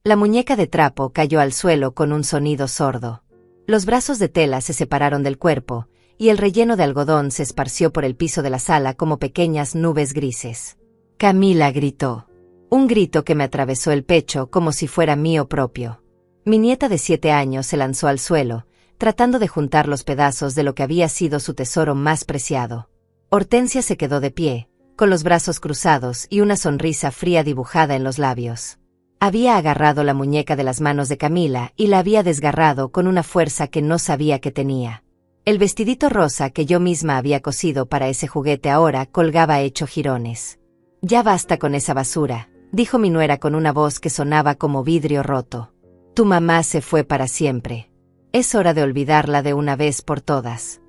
La muñeca de trapo cayó al suelo con un sonido sordo. Los brazos de tela se separaron del cuerpo, y el relleno de algodón se esparció por el piso de la sala como pequeñas nubes grises. Camila gritó. Un grito que me atravesó el pecho como si fuera mío propio. Mi nieta de 7 años se lanzó al suelo, tratando de juntar los pedazos de lo que había sido su tesoro más preciado. Hortensia se quedó de pie, con los brazos cruzados y una sonrisa fría dibujada en los labios. Había agarrado la muñeca de las manos de Camila y la había desgarrado con una fuerza que no sabía que tenía. El vestidito rosa que yo misma había cosido para ese juguete ahora colgaba hecho jirones. «Ya basta con esa basura», dijo mi nuera con una voz que sonaba como vidrio roto. «Tu mamá se fue para siempre. Es hora de olvidarla de una vez por todas».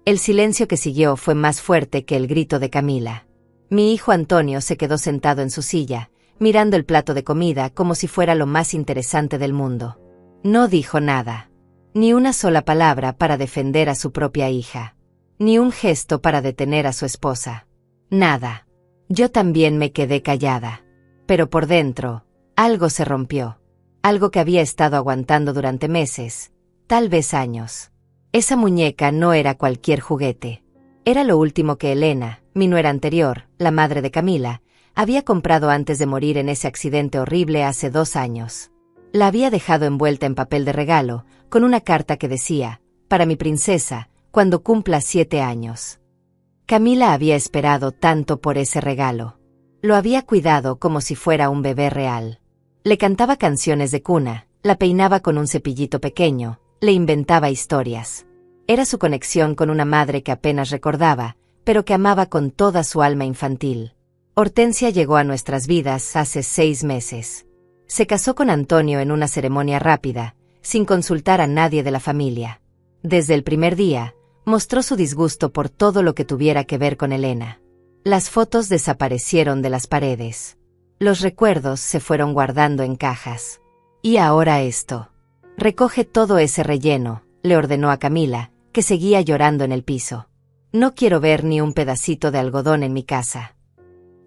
El silencio que siguió fue más fuerte que el grito de Camila. Mi hijo Antonio se quedó sentado en su silla, mirando el plato de comida como si fuera lo más interesante del mundo. No dijo nada. Ni una sola palabra para defender a su propia hija. Ni un gesto para detener a su esposa. Nada. Yo también me quedé callada. Pero por dentro, algo se rompió. Algo que había estado aguantando durante meses, tal vez años. Esa muñeca no era cualquier juguete. Era lo último que Elena, mi nuera anterior, la madre de Camila, había comprado antes de morir en ese accidente horrible hace 2 años. La había dejado envuelta en papel de regalo, con una carta que decía, «Para mi princesa, cuando cumpla 7 años». Camila había esperado tanto por ese regalo. Lo había cuidado como si fuera un bebé real. Le cantaba canciones de cuna, la peinaba con un cepillito pequeño, le inventaba historias. Era su conexión con una madre que apenas recordaba, pero que amaba con toda su alma infantil. Hortensia llegó a nuestras vidas hace 6 meses. Se casó con Antonio en una ceremonia rápida, sin consultar a nadie de la familia. Desde el primer día, mostró su disgusto por todo lo que tuviera que ver con Elena. Las fotos desaparecieron de las paredes. Los recuerdos se fueron guardando en cajas. Y ahora esto. Recoge todo ese relleno, le ordenó a Camila, que seguía llorando en el piso. No quiero ver ni un pedacito de algodón en mi casa.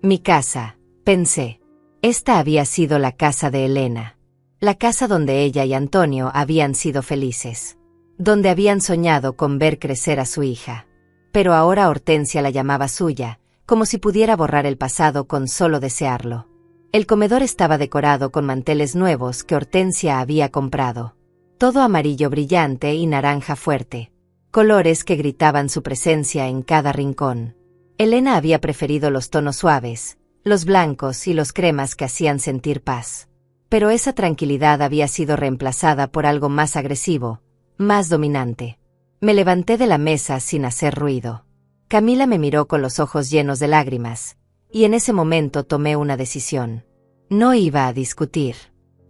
Mi casa, pensé. Esta había sido la casa de Elena. La casa donde ella y Antonio habían sido felices. Donde habían soñado con ver crecer a su hija. Pero ahora Hortensia la llamaba suya, como si pudiera borrar el pasado con solo desearlo. El comedor estaba decorado con manteles nuevos que Hortensia había comprado. Todo amarillo brillante y naranja fuerte. Colores que gritaban su presencia en cada rincón. Elena había preferido los tonos suaves, los blancos y los cremas que hacían sentir paz. Pero esa tranquilidad había sido reemplazada por algo más agresivo, más dominante. Me levanté de la mesa sin hacer ruido. Camila me miró con los ojos llenos de lágrimas, y en ese momento tomé una decisión. No iba a discutir.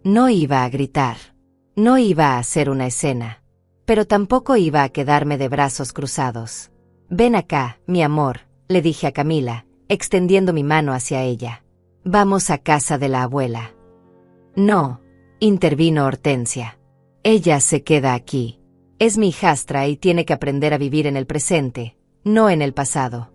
No iba a gritar. No iba a hacer una escena. Pero tampoco iba a quedarme de brazos cruzados. «Ven acá, mi amor», le dije a Camila, extendiendo mi mano hacia ella. «Vamos a casa de la abuela». «No», intervino Hortensia. «Ella se queda aquí. Es mi hijastra y tiene que aprender a vivir en el presente, no en el pasado».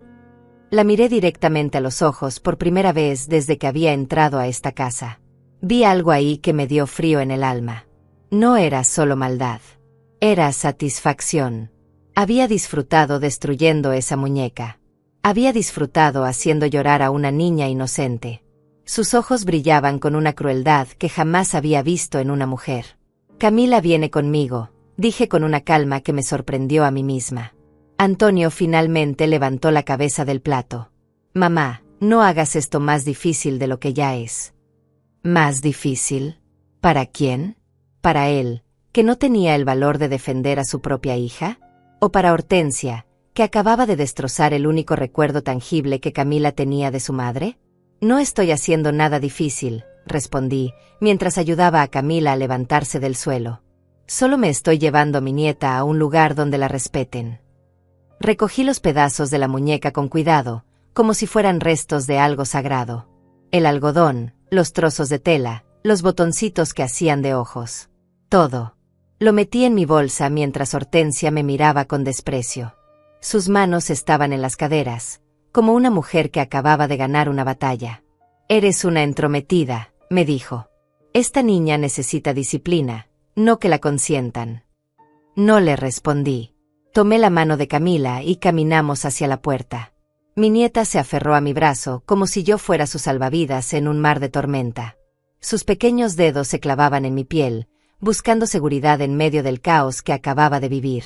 La miré directamente a los ojos por primera vez desde que había entrado a esta casa. Vi algo ahí que me dio frío en el alma. No era solo maldad. Era satisfacción. Había disfrutado destruyendo esa muñeca. Había disfrutado haciendo llorar a una niña inocente. Sus ojos brillaban con una crueldad que jamás había visto en una mujer. «Camila viene conmigo», dije con una calma que me sorprendió a mí misma. Antonio finalmente levantó la cabeza del plato. «Mamá, no hagas esto más difícil de lo que ya es». ¿Más difícil? ¿Para quién? ¿Para él, que no tenía el valor de defender a su propia hija? ¿O para Hortensia, que acababa de destrozar el único recuerdo tangible que Camila tenía de su madre? «No estoy haciendo nada difícil», respondí, mientras ayudaba a Camila a levantarse del suelo. «Solo me estoy llevando a mi nieta a un lugar donde la respeten». Recogí los pedazos de la muñeca con cuidado, como si fueran restos de algo sagrado. El algodón, los trozos de tela, los botoncitos que hacían de ojos. Todo. Lo metí en mi bolsa mientras Hortensia me miraba con desprecio. Sus manos estaban en las caderas, como una mujer que acababa de ganar una batalla. «Eres una entrometida», me dijo. Esta niña necesita disciplina, no que la consientan. No le respondí. Tomé la mano de Camila y caminamos hacia la puerta. Mi nieta se aferró a mi brazo como si yo fuera su salvavidas en un mar de tormenta. Sus pequeños dedos se clavaban en mi piel, buscando seguridad en medio del caos que acababa de vivir.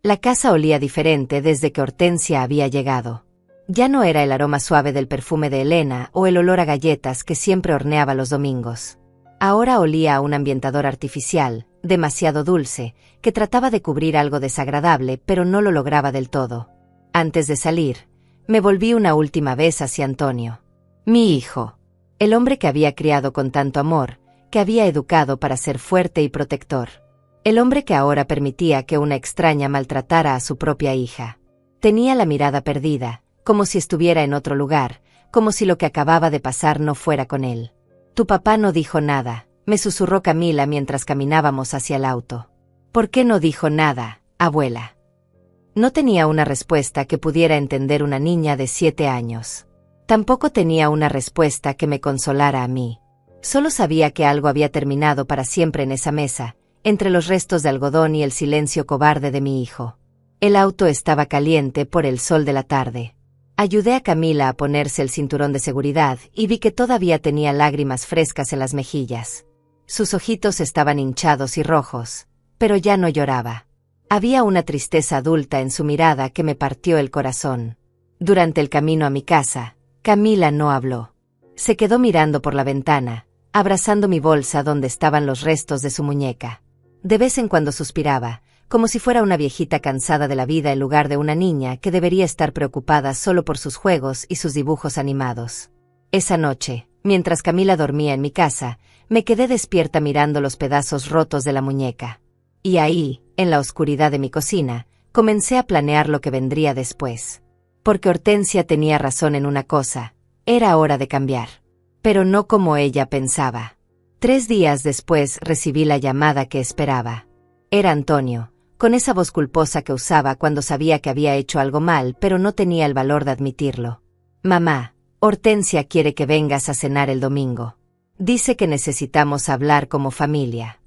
La casa olía diferente desde que Hortensia había llegado. Ya no era el aroma suave del perfume de Elena o el olor a galletas que siempre horneaba los domingos. Ahora olía a un ambientador artificial, demasiado dulce, que trataba de cubrir algo desagradable pero no lo lograba del todo. Antes de salir, me volví una última vez hacia Antonio. Mi hijo. El hombre que había criado con tanto amor, que había educado para ser fuerte y protector. El hombre que ahora permitía que una extraña maltratara a su propia hija. Tenía la mirada perdida, como si estuviera en otro lugar, como si lo que acababa de pasar no fuera con él. Tu papá no dijo nada, me susurró Camila mientras caminábamos hacia el auto. ¿Por qué no dijo nada, abuela? No tenía una respuesta que pudiera entender una niña de 7 años. Tampoco tenía una respuesta que me consolara a mí. Solo sabía que algo había terminado para siempre en esa mesa, entre los restos de algodón y el silencio cobarde de mi hijo. El auto estaba caliente por el sol de la tarde. Ayudé a Camila a ponerse el cinturón de seguridad y vi que todavía tenía lágrimas frescas en las mejillas. Sus ojitos estaban hinchados y rojos, pero ya no lloraba. Había una tristeza adulta en su mirada que me partió el corazón. Durante el camino a mi casa, Camila no habló. Se quedó mirando por la ventana, abrazando mi bolsa donde estaban los restos de su muñeca. De vez en cuando suspiraba, como si fuera una viejita cansada de la vida en lugar de una niña que debería estar preocupada solo por sus juegos y sus dibujos animados. Esa noche, mientras Camila dormía en mi casa, me quedé despierta mirando los pedazos rotos de la muñeca. Y ahí, en la oscuridad de mi cocina, comencé a planear lo que vendría después. Porque Hortensia tenía razón en una cosa, era hora de cambiar. Pero no como ella pensaba. 3 días después recibí la llamada que esperaba. Era Antonio, con esa voz culposa que usaba cuando sabía que había hecho algo mal pero no tenía el valor de admitirlo. Mamá, Hortensia quiere que vengas a cenar el domingo. Dice que necesitamos hablar como familia.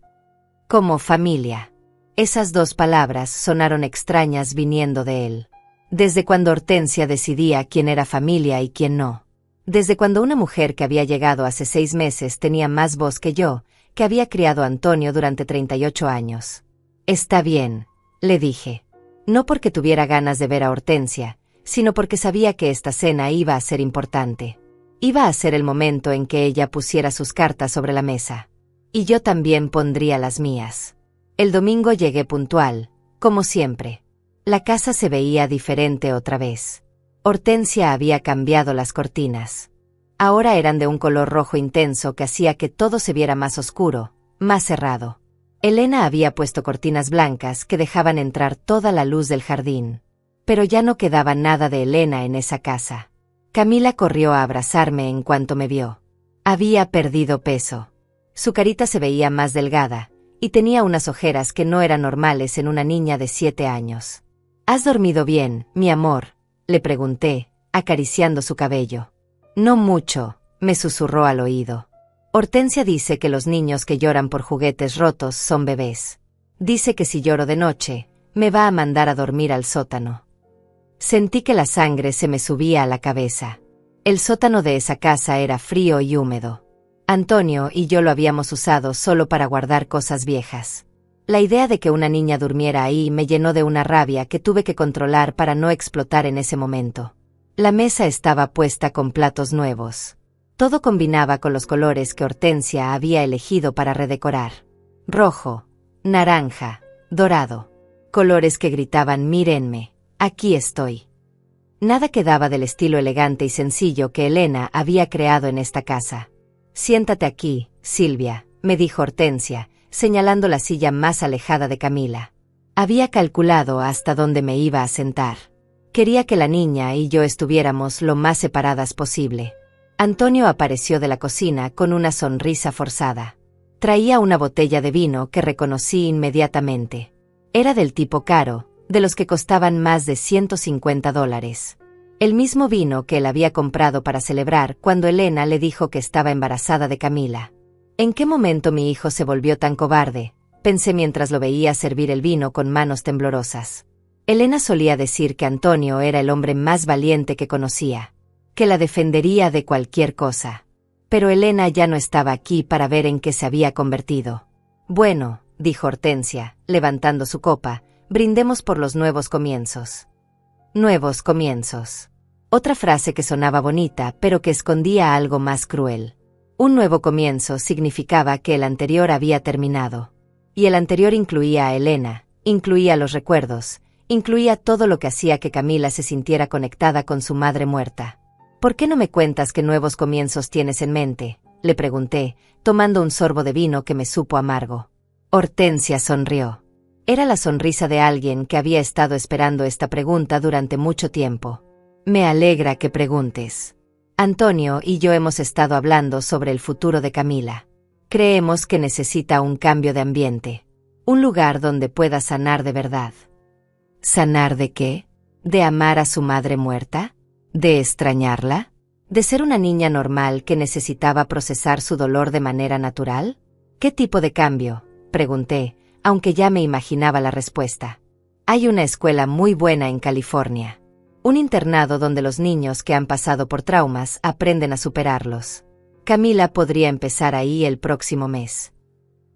Como familia. Esas 2 palabras sonaron extrañas viniendo de él. Desde cuando Hortensia decidía quién era familia y quién no. Desde cuando una mujer que había llegado hace 6 meses tenía más voz que yo, que había criado a Antonio durante 38 años. Está bien, le dije. No porque tuviera ganas de ver a Hortensia, sino porque sabía que esta cena iba a ser importante. Iba a ser el momento en que ella pusiera sus cartas sobre la mesa. Y yo también pondría las mías. El domingo llegué puntual, como siempre. La casa se veía diferente otra vez. Hortensia había cambiado las cortinas. Ahora eran de un color rojo intenso que hacía que todo se viera más oscuro, más cerrado. Elena había puesto cortinas blancas que dejaban entrar toda la luz del jardín. Pero ya no quedaba nada de Elena en esa casa. Camila corrió a abrazarme en cuanto me vio. Había perdido peso. Su carita se veía más delgada, y tenía unas ojeras que no eran normales en una niña de 7 años. ¿Has dormido bien, mi amor?, le pregunté, acariciando su cabello. No mucho, me susurró al oído. Hortensia dice que los niños que lloran por juguetes rotos son bebés. Dice que si lloro de noche, me va a mandar a dormir al sótano. Sentí que la sangre se me subía a la cabeza. El sótano de esa casa era frío y húmedo. Antonio y yo lo habíamos usado solo para guardar cosas viejas. La idea de que una niña durmiera ahí me llenó de una rabia que tuve que controlar para no explotar en ese momento. La mesa estaba puesta con platos nuevos. Todo combinaba con los colores que Hortensia había elegido para redecorar. Rojo, naranja, dorado. Colores que gritaban: mírenme, aquí estoy. Nada quedaba del estilo elegante y sencillo que Elena había creado en esta casa. Siéntate aquí, Silvia, me dijo Hortensia, señalando la silla más alejada de Camila. Había calculado hasta dónde me iba a sentar. Quería que la niña y yo estuviéramos lo más separadas posible. Antonio apareció de la cocina con una sonrisa forzada. Traía una botella de vino que reconocí inmediatamente. Era del tipo caro, de los que costaban más de $150. El mismo vino que él había comprado para celebrar cuando Elena le dijo que estaba embarazada de Camila. ¿En qué momento mi hijo se volvió tan cobarde?, pensé mientras lo veía servir el vino con manos temblorosas. Elena solía decir que Antonio era el hombre más valiente que conocía, que la defendería de cualquier cosa. Pero Elena ya no estaba aquí para ver en qué se había convertido. Bueno, dijo Hortensia, levantando su copa, brindemos por los nuevos comienzos. Nuevos comienzos. Otra frase que sonaba bonita, pero que escondía algo más cruel. Un nuevo comienzo significaba que el anterior había terminado. Y el anterior incluía a Elena, incluía los recuerdos, incluía todo lo que hacía que Camila se sintiera conectada con su madre muerta. ¿Por qué no me cuentas qué nuevos comienzos tienes en mente?, le pregunté, tomando un sorbo de vino que me supo amargo. Hortensia sonrió. Era la sonrisa de alguien que había estado esperando esta pregunta durante mucho tiempo. Me alegra que preguntes. Antonio y yo hemos estado hablando sobre el futuro de Camila. Creemos que necesita un cambio de ambiente. Un lugar donde pueda sanar de verdad. ¿Sanar de qué? ¿De amar a su madre muerta? ¿De extrañarla? ¿De ser una niña normal que necesitaba procesar su dolor de manera natural? ¿Qué tipo de cambio?, pregunté, aunque ya me imaginaba la respuesta. Hay una escuela muy buena en California. Un internado donde los niños que han pasado por traumas aprenden a superarlos. Camila podría empezar ahí el próximo mes.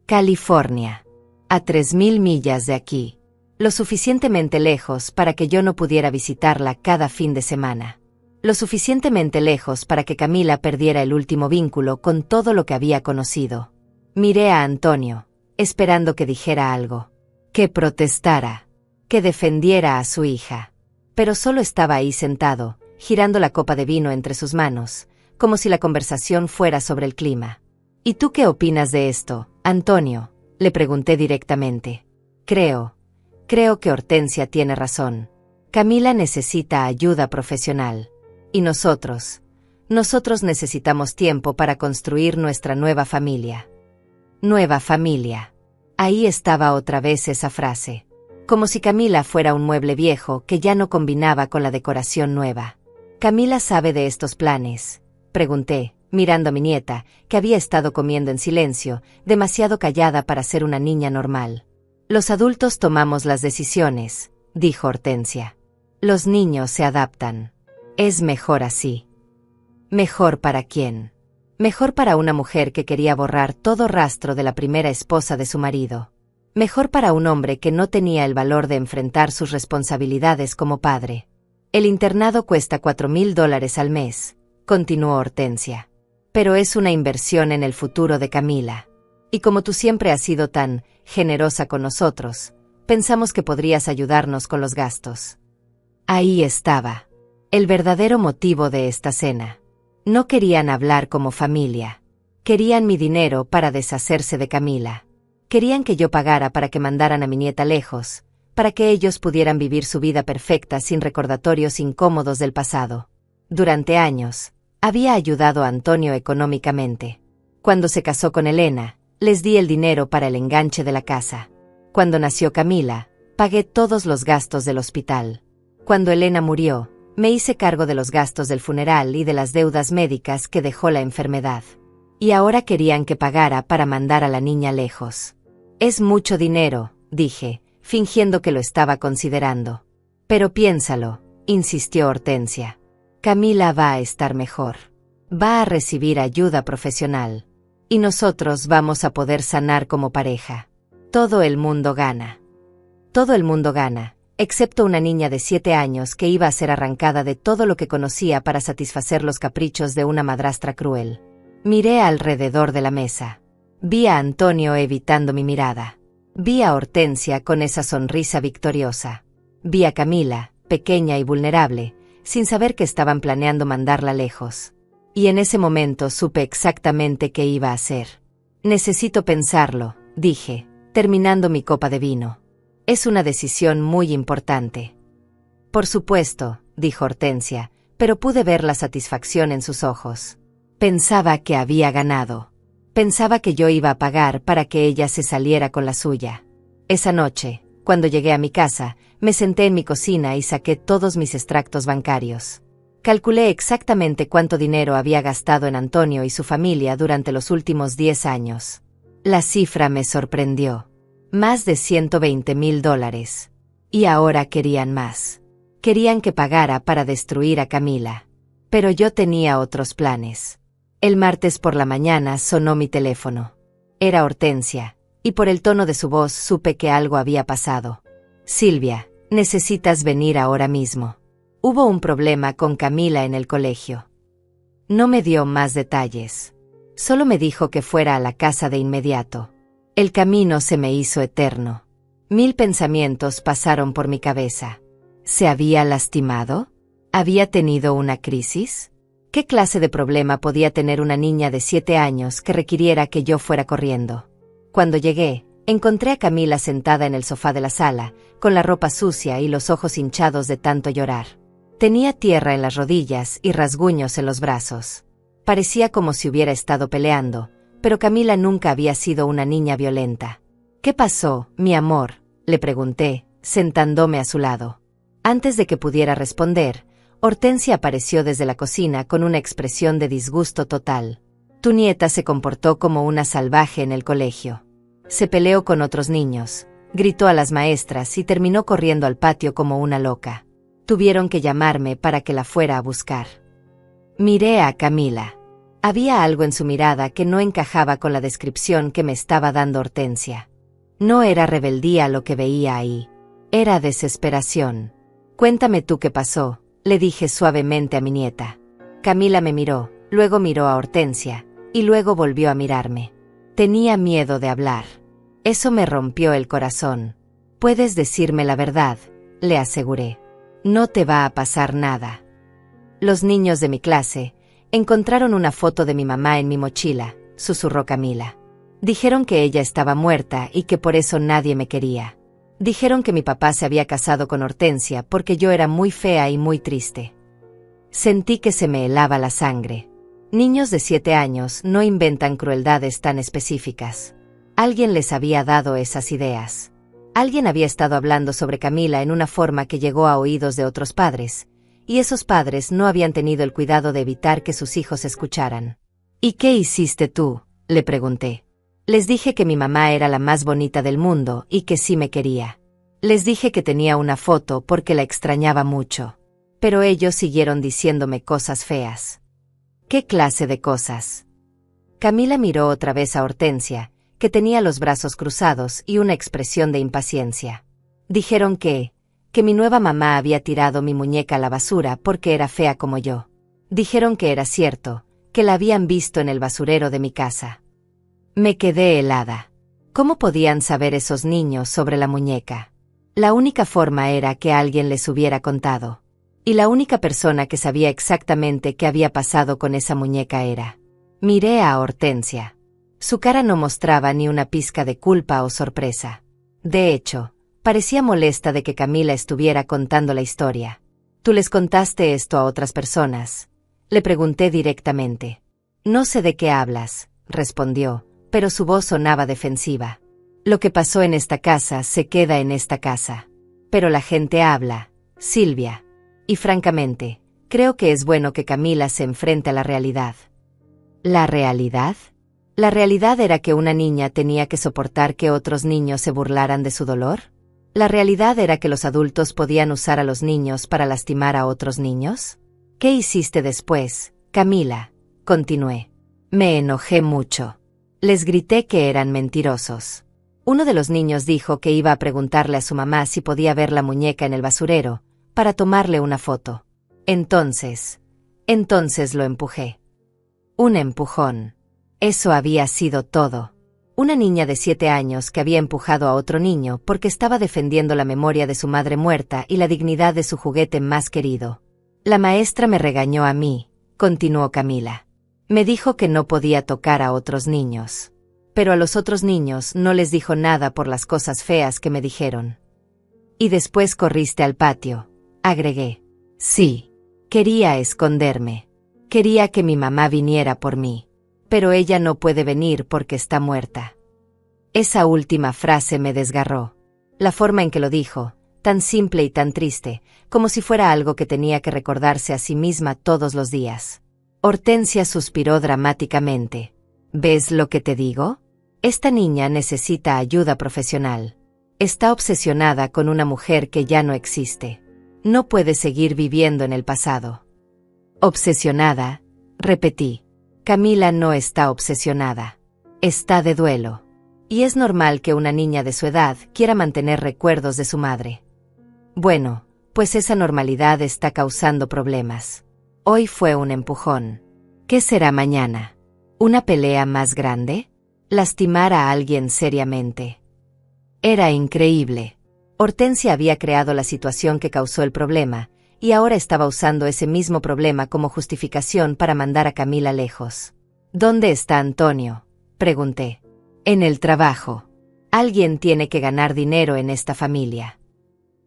California. A 3000 millas de aquí. Lo suficientemente lejos para que yo no pudiera visitarla cada fin de semana. Lo suficientemente lejos para que Camila perdiera el último vínculo con todo lo que había conocido. Miré a Antonio, esperando que dijera algo. Que protestara. Que defendiera a su hija. Pero solo estaba ahí sentado, girando la copa de vino entre sus manos, como si la conversación fuera sobre el clima. ¿Y tú qué opinas de esto, Antonio?, le pregunté directamente. Creo que Hortensia tiene razón. Camila necesita ayuda profesional. Y nosotros necesitamos tiempo para construir nuestra nueva familia. Nueva familia. Ahí estaba otra vez esa frase. Como si Camila fuera un mueble viejo que ya no combinaba con la decoración nueva. ¿Camila sabe de estos planes?, pregunté, mirando a mi nieta, que había estado comiendo en silencio, demasiado callada para ser una niña normal. Los adultos tomamos las decisiones, dijo Hortensia. Los niños se adaptan. Es mejor así. ¿Mejor para quién? Mejor para una mujer que quería borrar todo rastro de la primera esposa de su marido. Mejor para un hombre que no tenía el valor de enfrentar sus responsabilidades como padre. El internado cuesta $4000 al mes, continuó Hortensia. Pero es una inversión en el futuro de Camila. Y como tú siempre has sido tan generosa con nosotros, pensamos que podrías ayudarnos con los gastos. Ahí estaba. El verdadero motivo de esta cena. No querían hablar como familia. Querían mi dinero para deshacerse de Camila. Querían que yo pagara para que mandaran a mi nieta lejos, para que ellos pudieran vivir su vida perfecta sin recordatorios incómodos del pasado. Durante años, había ayudado a Antonio económicamente. Cuando se casó con Elena, les di el dinero para el enganche de la casa. Cuando nació Camila, pagué todos los gastos del hospital. Cuando Elena murió, me hice cargo de los gastos del funeral y de las deudas médicas que dejó la enfermedad. Y ahora querían que pagara para mandar a la niña lejos. Es mucho dinero, dije, fingiendo que lo estaba considerando. Pero piénsalo, insistió Hortensia. Camila va a estar mejor. Va a recibir ayuda profesional. Y nosotros vamos a poder sanar como pareja. Todo el mundo gana. Todo el mundo gana, excepto una niña de 7 años que iba a ser arrancada de todo lo que conocía para satisfacer los caprichos de una madrastra cruel. Miré alrededor de la mesa. Vi a Antonio evitando mi mirada. Vi a Hortensia con esa sonrisa victoriosa. Vi a Camila, pequeña y vulnerable, sin saber que estaban planeando mandarla lejos. Y en ese momento supe exactamente qué iba a hacer. Necesito pensarlo, dije, terminando mi copa de vino. Es una decisión muy importante. Por supuesto, dijo Hortensia, pero pude ver la satisfacción en sus ojos. Pensaba que había ganado. Pensaba que yo iba a pagar para que ella se saliera con la suya. Esa noche, cuando llegué a mi casa, me senté en mi cocina y saqué todos mis extractos bancarios. Calculé exactamente cuánto dinero había gastado en Antonio y su familia durante los últimos 10 años. La cifra me sorprendió. Más de $120,000. Y ahora querían más. Querían que pagara para destruir a Camila. Pero yo tenía otros planes. El martes por la mañana sonó mi teléfono. Era Hortensia, y por el tono de su voz supe que algo había pasado. Silvia, necesitas venir ahora mismo. Hubo un problema con Camila en el colegio. No me dio más detalles. Solo me dijo que fuera a la casa de inmediato. El camino se me hizo eterno. 1000 pensamientos pasaron por mi cabeza. ¿Se había lastimado? ¿Había tenido una crisis? ¿Qué clase de problema podía tener una niña de 7 años que requiriera que yo fuera corriendo? Cuando llegué, encontré a Camila sentada en el sofá de la sala, con la ropa sucia y los ojos hinchados de tanto llorar. Tenía tierra en las rodillas y rasguños en los brazos. Parecía como si hubiera estado peleando, pero Camila nunca había sido una niña violenta. ¿Qué pasó, mi amor?, le pregunté, sentándome a su lado. Antes de que pudiera responder, Hortensia apareció desde la cocina con una expresión de disgusto total. Tu nieta se comportó como una salvaje en el colegio. Se peleó con otros niños, gritó a las maestras y terminó corriendo al patio como una loca. Tuvieron que llamarme para que la fuera a buscar. Miré a Camila. Había algo en su mirada que no encajaba con la descripción que me estaba dando Hortensia. No era rebeldía lo que veía ahí. Era desesperación. Cuéntame tú qué pasó, le dije suavemente a mi nieta. Camila me miró, luego miró a Hortensia, y luego volvió a mirarme. Tenía miedo de hablar. Eso me rompió el corazón. Puedes decirme la verdad, le aseguré. No te va a pasar nada. Los niños de mi clase encontraron una foto de mi mamá en mi mochila, susurró Camila. Dijeron que ella estaba muerta y que por eso nadie me quería. Dijeron que mi papá se había casado con Hortensia porque yo era muy fea y muy triste. Sentí que se me helaba la sangre. Niños de 7 años no inventan crueldades tan específicas. Alguien les había dado esas ideas. Alguien había estado hablando sobre Camila en una forma que llegó a oídos de otros padres, y esos padres no habían tenido el cuidado de evitar que sus hijos escucharan. ¿Y qué hiciste tú?, le pregunté. Les dije que mi mamá era la más bonita del mundo y que sí me quería. Les dije que tenía una foto porque la extrañaba mucho. Pero ellos siguieron diciéndome cosas feas. ¿Qué clase de cosas? Camila miró otra vez a Hortensia, que tenía los brazos cruzados y una expresión de impaciencia. Dijeron que mi nueva mamá había tirado mi muñeca a la basura porque era fea como yo. Dijeron que era cierto, que la habían visto en el basurero de mi casa. Me quedé helada. ¿Cómo podían saber esos niños sobre la muñeca? La única forma era que alguien les hubiera contado. Y la única persona que sabía exactamente qué había pasado con esa muñeca era. Miré a Hortensia. Su cara no mostraba ni una pizca de culpa o sorpresa. De hecho, parecía molesta de que Camila estuviera contando la historia. ¿Tú les contaste esto a otras personas?, le pregunté directamente. No sé de qué hablas, respondió, pero su voz sonaba defensiva. Lo que pasó en esta casa se queda en esta casa. Pero la gente habla, Silvia. Y francamente, creo que es bueno que Camila se enfrente a la realidad. ¿La realidad? ¿La realidad era que una niña tenía que soportar que otros niños se burlaran de su dolor? ¿La realidad era que los adultos podían usar a los niños para lastimar a otros niños? ¿Qué hiciste después, Camila?, continué. Me enojé mucho. Les grité que eran mentirosos. Uno de los niños dijo que iba a preguntarle a su mamá si podía ver la muñeca en el basurero, para tomarle una foto. Entonces lo empujé. Un empujón. Eso había sido todo. Una niña de 7 años que había empujado a otro niño porque estaba defendiendo la memoria de su madre muerta y la dignidad de su juguete más querido. La maestra me regañó a mí, continuó Camila. Me dijo que no podía tocar a otros niños. Pero a los otros niños no les dijo nada por las cosas feas que me dijeron. Y después corriste al patio, agregué. Sí. Quería esconderme. Quería que mi mamá viniera por mí. Pero ella no puede venir porque está muerta. Esa última frase me desgarró. La forma en que lo dijo, tan simple y tan triste, como si fuera algo que tenía que recordarse a sí misma todos los días. Hortensia suspiró dramáticamente. ¿Ves lo que te digo? Esta niña necesita ayuda profesional. Está obsesionada con una mujer que ya no existe. No puede seguir viviendo en el pasado. ¿Obsesionada? Repetí. Camila no está obsesionada. Está de duelo. Y es normal que una niña de su edad quiera mantener recuerdos de su madre. Bueno, pues esa normalidad está causando problemas. Hoy fue un empujón. ¿Qué será mañana? ¿Una pelea más grande? ¿Lastimar a alguien seriamente? Era increíble. Hortensia había creado la situación que causó el problema, y ahora estaba usando ese mismo problema como justificación para mandar a Camila lejos. ¿Dónde está Antonio?, pregunté. En el trabajo. Alguien tiene que ganar dinero en esta familia.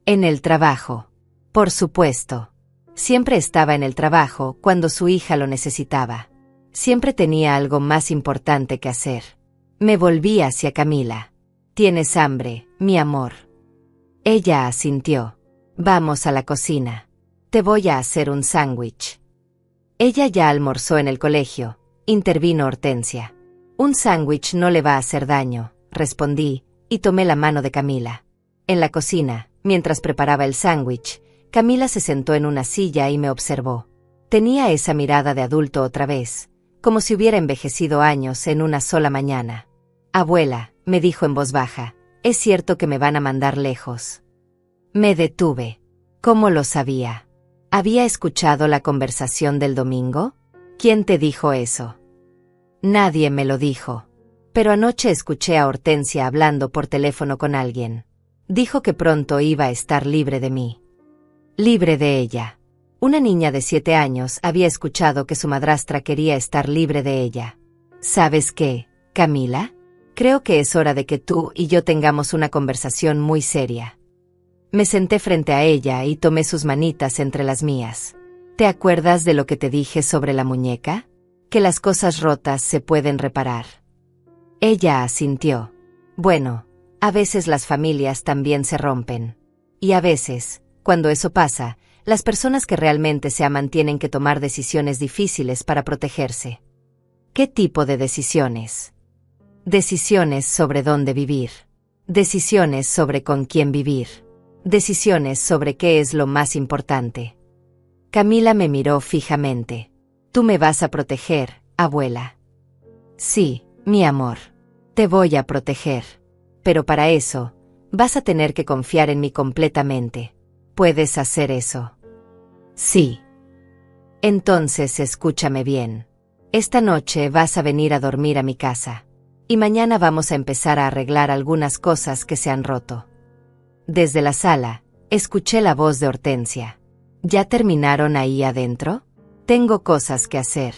En el trabajo. Por supuesto. Siempre estaba en el trabajo cuando su hija lo necesitaba. Siempre tenía algo más importante que hacer. Me volví hacia Camila. ¿Tienes hambre, mi amor? Ella asintió. Vamos a la cocina. Te voy a hacer un sándwich. Ella ya almorzó en el colegio, intervino Hortensia. Un sándwich no le va a hacer daño, respondí, y tomé la mano de Camila. En la cocina, mientras preparaba el sándwich, Camila se sentó en una silla y me observó. Tenía esa mirada de adulto otra vez, como si hubiera envejecido años en una sola mañana. Abuela, me dijo en voz baja, ¿es cierto que me van a mandar lejos? Me detuve. ¿Cómo lo sabía? ¿Había escuchado la conversación del domingo? ¿Quién te dijo eso? Nadie me lo dijo. Pero anoche escuché a Hortensia hablando por teléfono con alguien. Dijo que pronto iba a estar libre de mí. Libre de ella. Una niña de 7 años había escuchado que su madrastra quería estar libre de ella. ¿Sabes qué, Camila? Creo que es hora de que tú y yo tengamos una conversación muy seria. Me senté frente a ella y tomé sus manitas entre las mías. ¿Te acuerdas de lo que te dije sobre la muñeca? Que las cosas rotas se pueden reparar. Ella asintió. Bueno, a veces las familias también se rompen. Y a veces, cuando eso pasa, las personas que realmente se aman tienen que tomar decisiones difíciles para protegerse. ¿Qué tipo de decisiones? Decisiones sobre dónde vivir. Decisiones sobre con quién vivir. Decisiones sobre qué es lo más importante. Camila me miró fijamente. Tú me vas a proteger, abuela. Sí, mi amor. Te voy a proteger. Pero para eso, vas a tener que confiar en mí completamente. ¿Puedes hacer eso? Sí. Entonces escúchame bien. Esta noche vas a venir a dormir a mi casa. Y mañana vamos a empezar a arreglar algunas cosas que se han roto. Desde la sala, escuché la voz de Hortensia. ¿Ya terminaron ahí adentro? Tengo cosas que hacer.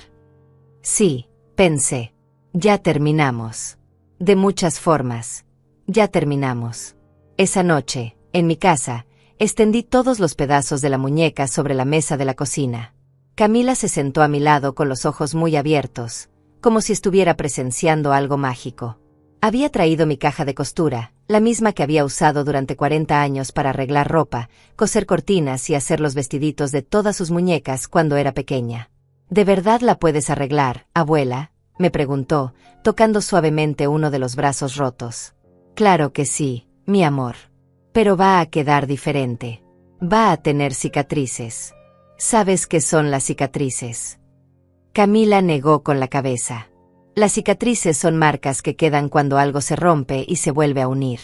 Sí, pensé. Ya terminamos. De muchas formas. Ya terminamos. Esa noche, en mi casa, extendí todos los pedazos de la muñeca sobre la mesa de la cocina. Camila se sentó a mi lado con los ojos muy abiertos, como si estuviera presenciando algo mágico. Había traído mi caja de costura, la misma que había usado durante 40 años para arreglar ropa, coser cortinas y hacer los vestiditos de todas sus muñecas cuando era pequeña. ¿De verdad la puedes arreglar, abuela?, me preguntó, tocando suavemente uno de los brazos rotos. Claro que sí, mi amor. Pero va a quedar diferente. Va a tener cicatrices. ¿Sabes qué son las cicatrices? Camila negó con la cabeza. Las cicatrices son marcas que quedan cuando algo se rompe y se vuelve a unir.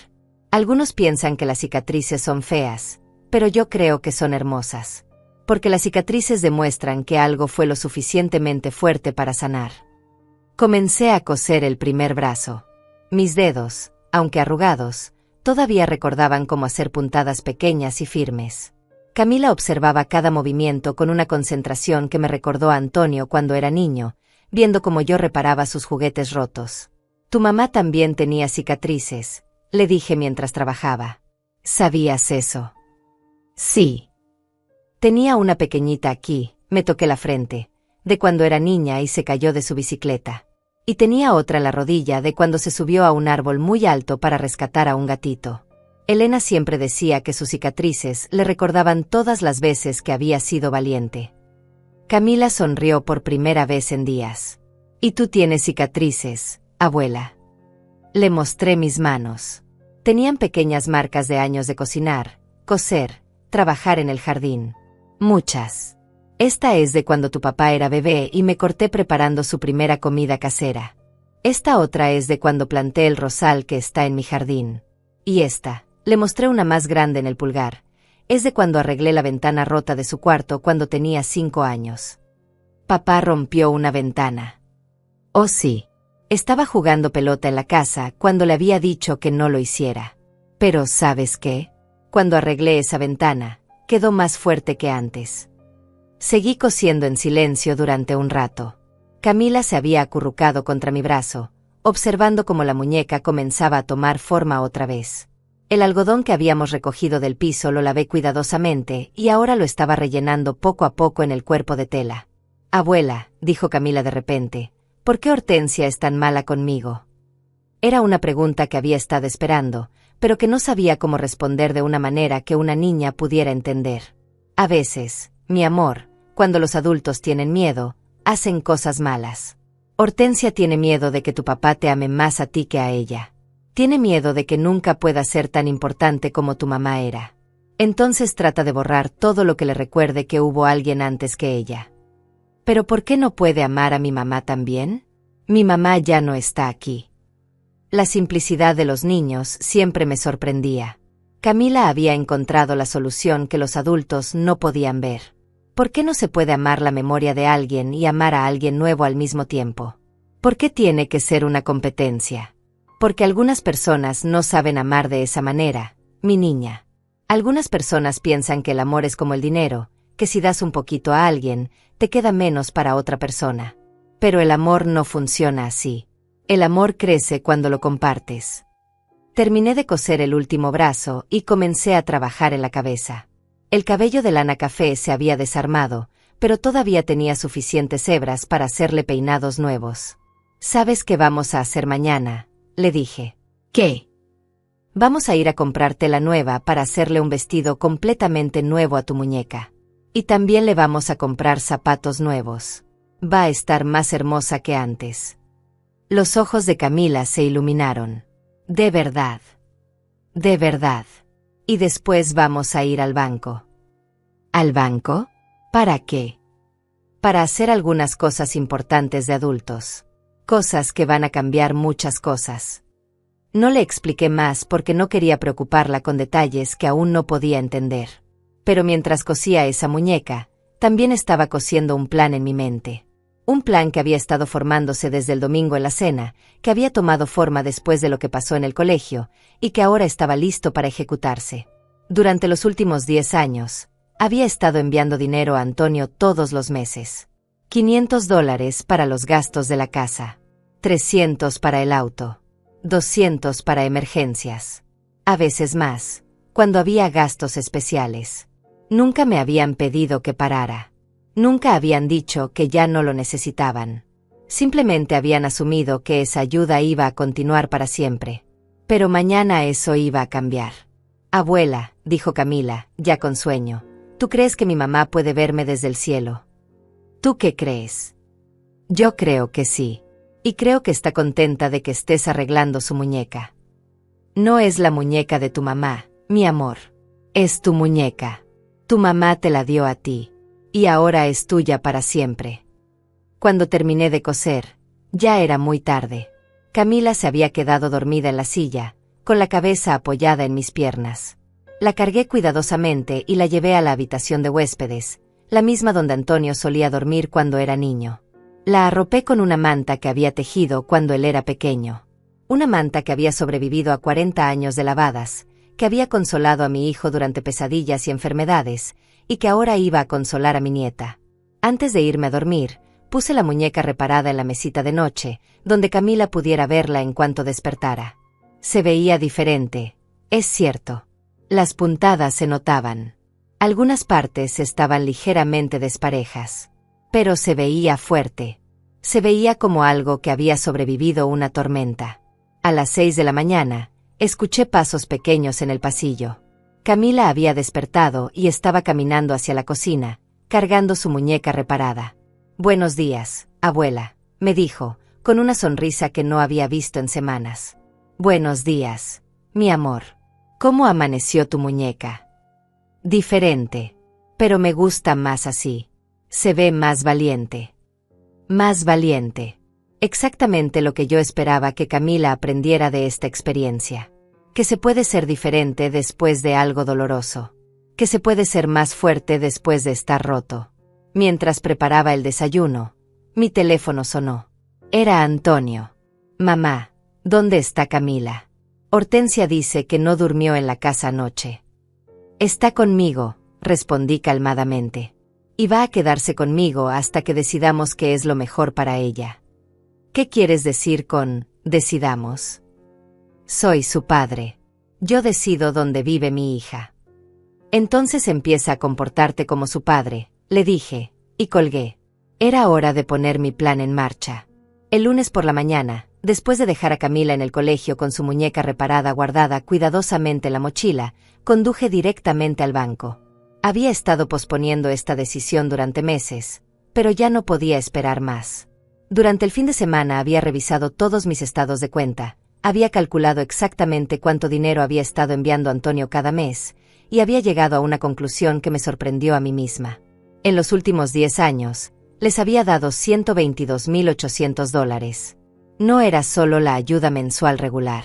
Algunos piensan que las cicatrices son feas, pero yo creo que son hermosas. Porque las cicatrices demuestran que algo fue lo suficientemente fuerte para sanar. Comencé a coser el primer brazo. Mis dedos, aunque arrugados, todavía recordaban cómo hacer puntadas pequeñas y firmes. Camila observaba cada movimiento con una concentración que me recordó a Antonio cuando era niño, viendo cómo yo reparaba sus juguetes rotos. Tu mamá también tenía cicatrices, le dije mientras trabajaba. ¿Sabías eso? Sí. Tenía una pequeñita aquí, me toqué la frente, de cuando era niña y se cayó de su bicicleta. Y tenía otra en la rodilla de cuando se subió a un árbol muy alto para rescatar a un gatito. Elena siempre decía que sus cicatrices le recordaban todas las veces que había sido valiente. Camila sonrió por primera vez en días. ¿Y tú tienes cicatrices, abuela? Le mostré mis manos. Tenían pequeñas marcas de años de cocinar, coser, trabajar en el jardín. Muchas. Esta es de cuando tu papá era bebé y me corté preparando su primera comida casera. Esta otra es de cuando planté el rosal que está en mi jardín. Y esta, le mostré una más grande en el pulgar, es de cuando arreglé la ventana rota de su cuarto cuando tenía 5 años. Papá rompió una ventana. Oh sí. Estaba jugando pelota en la casa cuando le había dicho que no lo hiciera. Pero ¿sabes qué? Cuando arreglé esa ventana, quedó más fuerte que antes. Seguí cosiendo en silencio durante un rato. Camila se había acurrucado contra mi brazo, observando cómo la muñeca comenzaba a tomar forma otra vez. El algodón que habíamos recogido del piso lo lavé cuidadosamente y ahora lo estaba rellenando poco a poco en el cuerpo de tela. Abuela, dijo Camila de repente, ¿por qué Hortensia es tan mala conmigo? Era una pregunta que había estado esperando, pero que no sabía cómo responder de una manera que una niña pudiera entender. A veces, mi amor, cuando los adultos tienen miedo, hacen cosas malas. Hortensia tiene miedo de que tu papá te ame más a ti que a ella. Tiene miedo de que nunca pueda ser tan importante como tu mamá era. Entonces trata de borrar todo lo que le recuerde que hubo alguien antes que ella. ¿Pero por qué no puede amar a mi mamá también? Mi mamá ya no está aquí. La simplicidad de los niños siempre me sorprendía. Camila había encontrado la solución que los adultos no podían ver. ¿Por qué no se puede amar la memoria de alguien y amar a alguien nuevo al mismo tiempo? ¿Por qué tiene que ser una competencia? Porque algunas personas no saben amar de esa manera, mi niña. Algunas personas piensan que el amor es como el dinero, que si das un poquito a alguien, te queda menos para otra persona. Pero el amor no funciona así. El amor crece cuando lo compartes. Terminé de coser el último brazo y comencé a trabajar en la cabeza. El cabello de lana café se había desarmado, pero todavía tenía suficientes hebras para hacerle peinados nuevos. ¿Sabes qué vamos a hacer mañana?, le dije. ¿Qué? Vamos a ir a comprar tela nueva para hacerle un vestido completamente nuevo a tu muñeca. Y también le vamos a comprar zapatos nuevos. Va a estar más hermosa que antes. Los ojos de Camila se iluminaron. De verdad. De verdad. Y después vamos a ir al banco. ¿Al banco? ¿Para qué? Para hacer algunas cosas importantes de adultos. Cosas que van a cambiar muchas cosas. No le expliqué más porque no quería preocuparla con detalles que aún no podía entender. Pero mientras cosía esa muñeca, también estaba cosiendo un plan en mi mente. Un plan que había estado formándose desde el domingo en la cena, que había tomado forma después de lo que pasó en el colegio, y que ahora estaba listo para ejecutarse. Durante los últimos 10 años, había estado enviando dinero a Antonio todos los meses. $500 para los gastos de la casa. 300 para el auto. 200 para emergencias. A veces más, cuando había gastos especiales. Nunca me habían pedido que parara. Nunca habían dicho que ya no lo necesitaban. Simplemente habían asumido que esa ayuda iba a continuar para siempre. Pero mañana eso iba a cambiar. Abuela, dijo Camila, ya con sueño, ¿tú crees que mi mamá puede verme desde el cielo? ¿Tú qué crees? Yo creo que sí. Y creo que está contenta de que estés arreglando su muñeca. No es la muñeca de tu mamá, mi amor. Es tu muñeca. Tu mamá te la dio a ti. Y ahora es tuya para siempre. Cuando terminé de coser, ya era muy tarde. Camila se había quedado dormida en la silla, con la cabeza apoyada en mis piernas. La cargué cuidadosamente y la llevé a la habitación de huéspedes, la misma donde Antonio solía dormir cuando era niño. La arropé con una manta que había tejido cuando él era pequeño. Una manta que había sobrevivido a 40 años de lavadas, que había consolado a mi hijo durante pesadillas y enfermedades, y que ahora iba a consolar a mi nieta. Antes de irme a dormir, puse la muñeca reparada en la mesita de noche, donde Camila pudiera verla en cuanto despertara. Se veía diferente, es cierto. Las puntadas se notaban. Algunas partes estaban ligeramente desparejas. Pero se veía fuerte. Se veía como algo que había sobrevivido una tormenta. A las 6 de la mañana, Escuché pasos pequeños en el pasillo. Camila había despertado y estaba caminando hacia la cocina, cargando su muñeca reparada. «Buenos días, abuela», me dijo, con una sonrisa que no había visto en semanas. «Buenos días, mi amor. ¿Cómo amaneció tu muñeca?» «Diferente. Pero me gusta más así. Se ve más valiente». «Más valiente». Exactamente lo que yo esperaba que Camila aprendiera de esta experiencia. Que se puede ser diferente después de algo doloroso. Que se puede ser más fuerte después de estar roto. Mientras preparaba el desayuno, mi teléfono sonó. Era Antonio. «Mamá, ¿dónde está Camila? Hortensia dice que no durmió en la casa anoche». «Está conmigo», respondí calmadamente. «Y va a quedarse conmigo hasta que decidamos qué es lo mejor para ella». «¿Qué quieres decir con decidamos?» «Soy su padre. Yo decido dónde vive mi hija». «Entonces empieza a comportarte como su padre», le dije, y colgué. Era hora de poner mi plan en marcha. El lunes por la mañana, después de dejar a Camila en el colegio con su muñeca reparada guardada cuidadosamente en la mochila, conduje directamente al banco. Había estado posponiendo esta decisión durante meses, pero ya no podía esperar más. Durante el fin de semana había revisado todos mis estados de cuenta, había calculado exactamente cuánto dinero había estado enviando Antonio cada mes, y había llegado a una conclusión que me sorprendió a mí misma. En los últimos 10 años, les había dado $122,800. No era solo la ayuda mensual regular.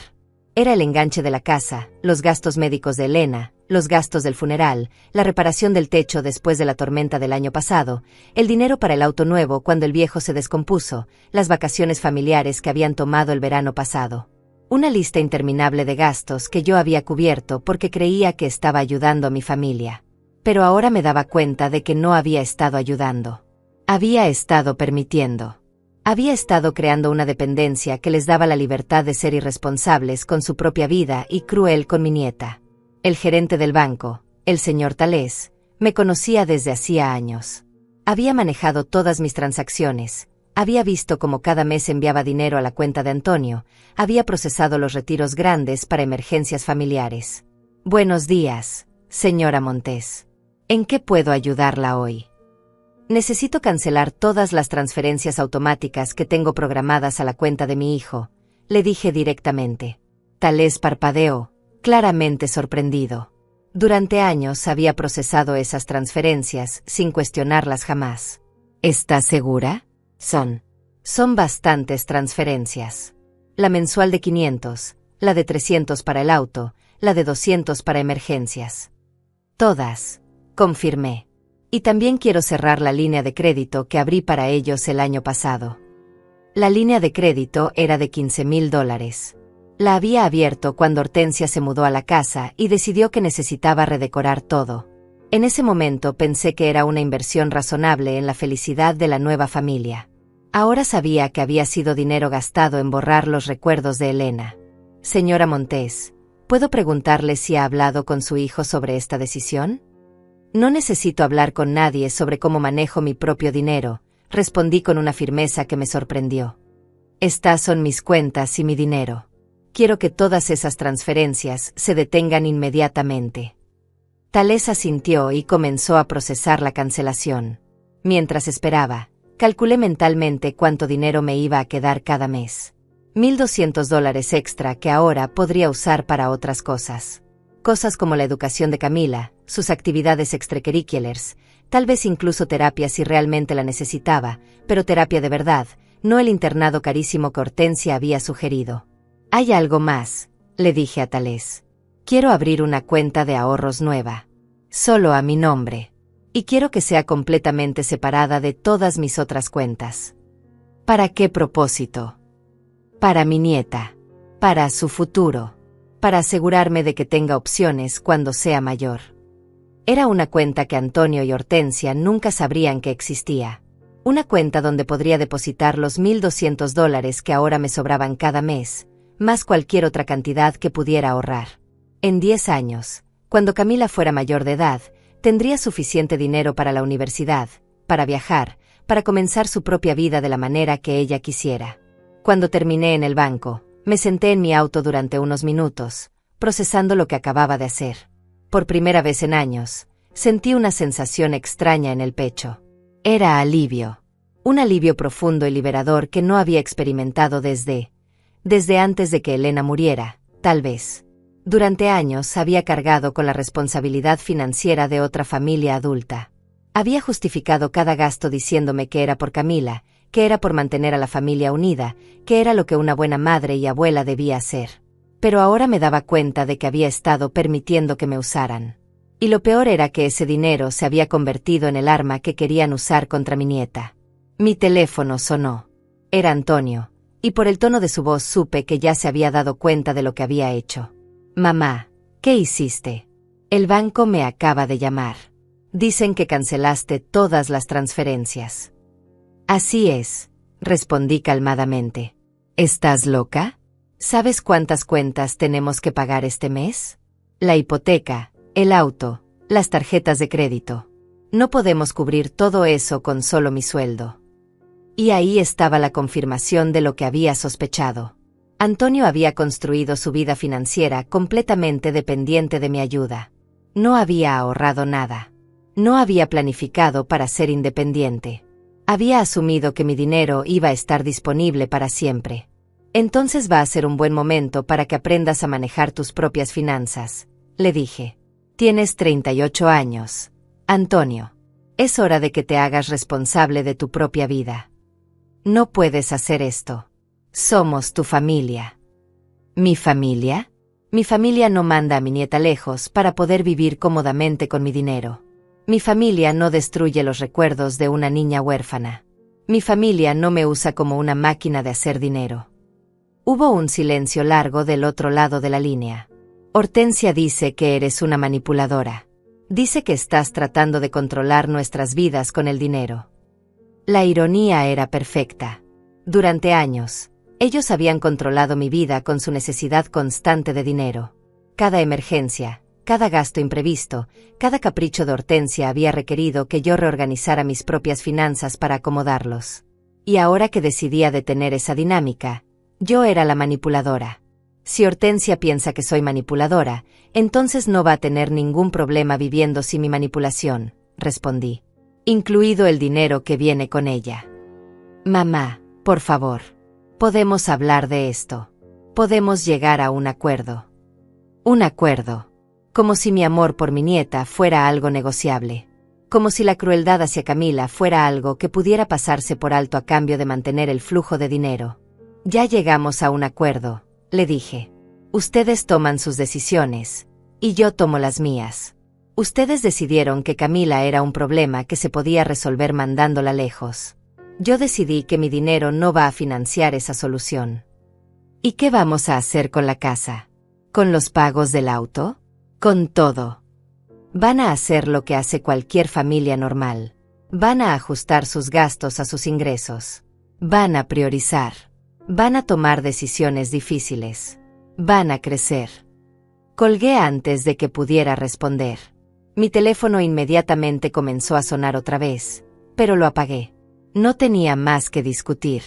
Era el enganche de la casa, los gastos médicos de Elena, los gastos del funeral, la reparación del techo después de la tormenta del año pasado, el dinero para el auto nuevo cuando el viejo se descompuso, las vacaciones familiares que habían tomado el verano pasado. Una lista interminable de gastos que yo había cubierto porque creía que estaba ayudando a mi familia. Pero ahora me daba cuenta de que no había estado ayudando. Había estado permitiendo. Había estado creando una dependencia que les daba la libertad de ser irresponsables con su propia vida y cruel con mi nieta. El gerente del banco, el señor Tales, me conocía desde hacía años. Había manejado todas mis transacciones, había visto cómo cada mes enviaba dinero a la cuenta de Antonio, había procesado los retiros grandes para emergencias familiares. «Buenos días, señora Montes. ¿En qué puedo ayudarla hoy?» «Necesito cancelar todas las transferencias automáticas que tengo programadas a la cuenta de mi hijo», le dije directamente. Tales parpadeó, claramente sorprendido. Durante años había procesado esas transferencias sin cuestionarlas jamás. «¿Estás segura?» Son bastantes transferencias. La mensual de 500, la de 300 para el auto, la de 200 para emergencias». «Todas», confirmé. «Y también quiero cerrar la línea de crédito que abrí para ellos el año pasado». La línea de crédito era de $15,000. La había abierto cuando Hortensia se mudó a la casa y decidió que necesitaba redecorar todo. En ese momento pensé que era una inversión razonable en la felicidad de la nueva familia. Ahora sabía que había sido dinero gastado en borrar los recuerdos de Elena. «Señora Montes, ¿puedo preguntarle si ha hablado con su hijo sobre esta decisión?» «No necesito hablar con nadie sobre cómo manejo mi propio dinero», respondí con una firmeza que me sorprendió. «Estas son mis cuentas y mi dinero. Quiero que todas esas transferencias se detengan inmediatamente». Tales asintió y comenzó a procesar la cancelación. Mientras esperaba, calculé mentalmente cuánto dinero me iba a quedar cada mes. $1,200 extra que ahora podría usar para otras cosas. Cosas como la educación de Camila, sus actividades extracurriculares, tal vez incluso terapia si realmente la necesitaba, pero terapia de verdad, no el internado carísimo que Hortensia había sugerido. «Hay algo más», le dije a Tales. «Quiero abrir una cuenta de ahorros nueva. Solo a mi nombre. Y quiero que sea completamente separada de todas mis otras cuentas». «¿Para qué propósito?» «Para mi nieta. Para su futuro. Para asegurarme de que tenga opciones cuando sea mayor». Era una cuenta que Antonio y Hortensia nunca sabrían que existía. Una cuenta donde podría depositar los $1,200 que ahora me sobraban cada mes, más cualquier otra cantidad que pudiera ahorrar. En 10 años, cuando Camila fuera mayor de edad, tendría suficiente dinero para la universidad, para viajar, para comenzar su propia vida de la manera que ella quisiera. Cuando terminé en el banco, Me senté en mi auto durante unos minutos, procesando lo que acababa de hacer. Por primera vez en años, sentí una sensación extraña en el pecho. Era alivio. Un alivio profundo y liberador que no había experimentado desde antes de que Elena muriera, tal vez. Durante años había cargado con la responsabilidad financiera de otra familia adulta. Había justificado cada gasto diciéndome que era por Camila, que era por mantener a la familia unida, que era lo que una buena madre y abuela debía hacer. Pero ahora me daba cuenta de que había estado permitiendo que me usaran. Y lo peor era que ese dinero se había convertido en el arma que querían usar contra mi nieta. Mi teléfono sonó. Era Antonio, y por el tono de su voz supe que ya se había dado cuenta de lo que había hecho. Mamá, ¿qué hiciste? El banco me acaba de llamar. Dicen que cancelaste todas las transferencias. Así es, respondí calmadamente. ¿Estás loca? ¿Sabes cuántas cuentas tenemos que pagar este mes? La hipoteca, el auto, las tarjetas de crédito. No podemos cubrir todo eso con solo mi sueldo. Y ahí estaba la confirmación de lo que había sospechado. Antonio había construido su vida financiera completamente dependiente de mi ayuda. No había ahorrado nada. No había planificado para ser independiente. Había asumido que mi dinero iba a estar disponible para siempre. Entonces va a ser un buen momento para que aprendas a manejar tus propias finanzas, le dije. Tienes 38 años, Antonio. Es hora de que te hagas responsable de tu propia vida. No puedes hacer esto. Somos tu familia. ¿Mi familia? Mi familia no manda a mi nieta lejos para poder vivir cómodamente con mi dinero. Mi familia no destruye los recuerdos de una niña huérfana. Mi familia no me usa como una máquina de hacer dinero. Hubo un silencio largo del otro lado de la línea. Hortensia dice que eres una manipuladora. Dice que estás tratando de controlar nuestras vidas con el dinero. La ironía era perfecta. Durante años, ellos habían controlado mi vida con su necesidad constante de dinero. Cada emergencia, cada gasto imprevisto, cada capricho de Hortensia había requerido que yo reorganizara mis propias finanzas para acomodarlos. Y ahora que decidía detener esa dinámica, yo era la manipuladora. Si Hortensia piensa que soy manipuladora, entonces no va a tener ningún problema viviendo sin mi manipulación, respondí. Incluido el dinero que viene con ella. Mamá, por favor. Podemos hablar de esto. Podemos llegar a un acuerdo. Un acuerdo. Como si mi amor por mi nieta fuera algo negociable. Como si la crueldad hacia Camila fuera algo que pudiera pasarse por alto a cambio de mantener el flujo de dinero. Ya llegamos a un acuerdo, le dije. Ustedes toman sus decisiones, y yo tomo las mías. Ustedes decidieron que Camila era un problema que se podía resolver mandándola lejos. Yo decidí que mi dinero no va a financiar esa solución. ¿Y qué vamos a hacer con la casa? ¿Con los pagos del auto? Con todo. Van a hacer lo que hace cualquier familia normal. Van a ajustar sus gastos a sus ingresos. Van a priorizar. Van a tomar decisiones difíciles. Van a crecer. Colgué antes de que pudiera responder. Mi teléfono inmediatamente comenzó a sonar otra vez, pero lo apagué. No tenía más que discutir.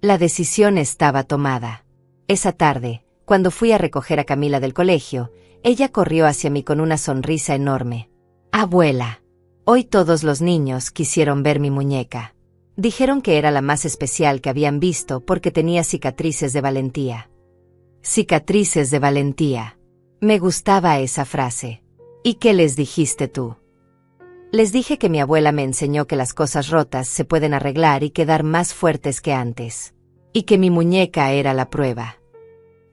La decisión estaba tomada. Esa tarde, cuando fui a recoger a Camila del colegio, ella corrió hacia mí con una sonrisa enorme. Abuela. Hoy todos los niños quisieron ver mi muñeca. Dijeron que era la más especial que habían visto porque tenía cicatrices de valentía. Cicatrices de valentía. Me gustaba esa frase. ¿Y qué les dijiste tú? Les dije que mi abuela me enseñó que las cosas rotas se pueden arreglar y quedar más fuertes que antes. Y que mi muñeca era la prueba.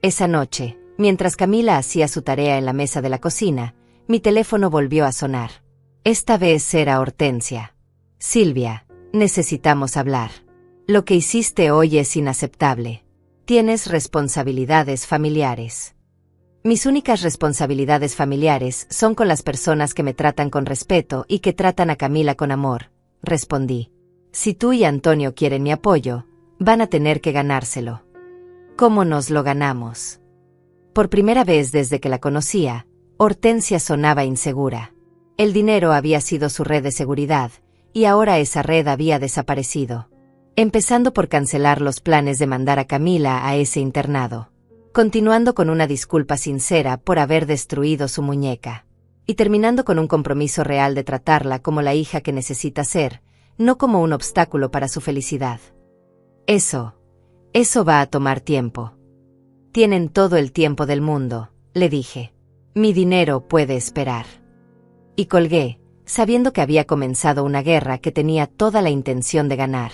Esa noche, mientras Camila hacía su tarea en la mesa de la cocina, mi teléfono volvió a sonar. Esta vez era Hortensia. Silvia, necesitamos hablar. Lo que hiciste hoy es inaceptable. Tienes responsabilidades familiares. Mis únicas responsabilidades familiares son con las personas que me tratan con respeto y que tratan a Camila con amor, respondí. Si tú y Antonio quieren mi apoyo, van a tener que ganárselo. ¿Cómo nos lo ganamos? Por primera vez desde que la conocía, Hortensia sonaba insegura. El dinero había sido su red de seguridad, y ahora esa red había desaparecido. Empezando por cancelar los planes de mandar a Camila a ese internado. continuando con una disculpa sincera por haber destruido su muñeca, y terminando con un compromiso real de tratarla como la hija que necesita ser, no como un obstáculo para su felicidad. Eso va a tomar tiempo. Tienen todo el tiempo del mundo, le dije. Mi dinero puede esperar. Y colgué, sabiendo que había comenzado una guerra que tenía toda la intención de ganar.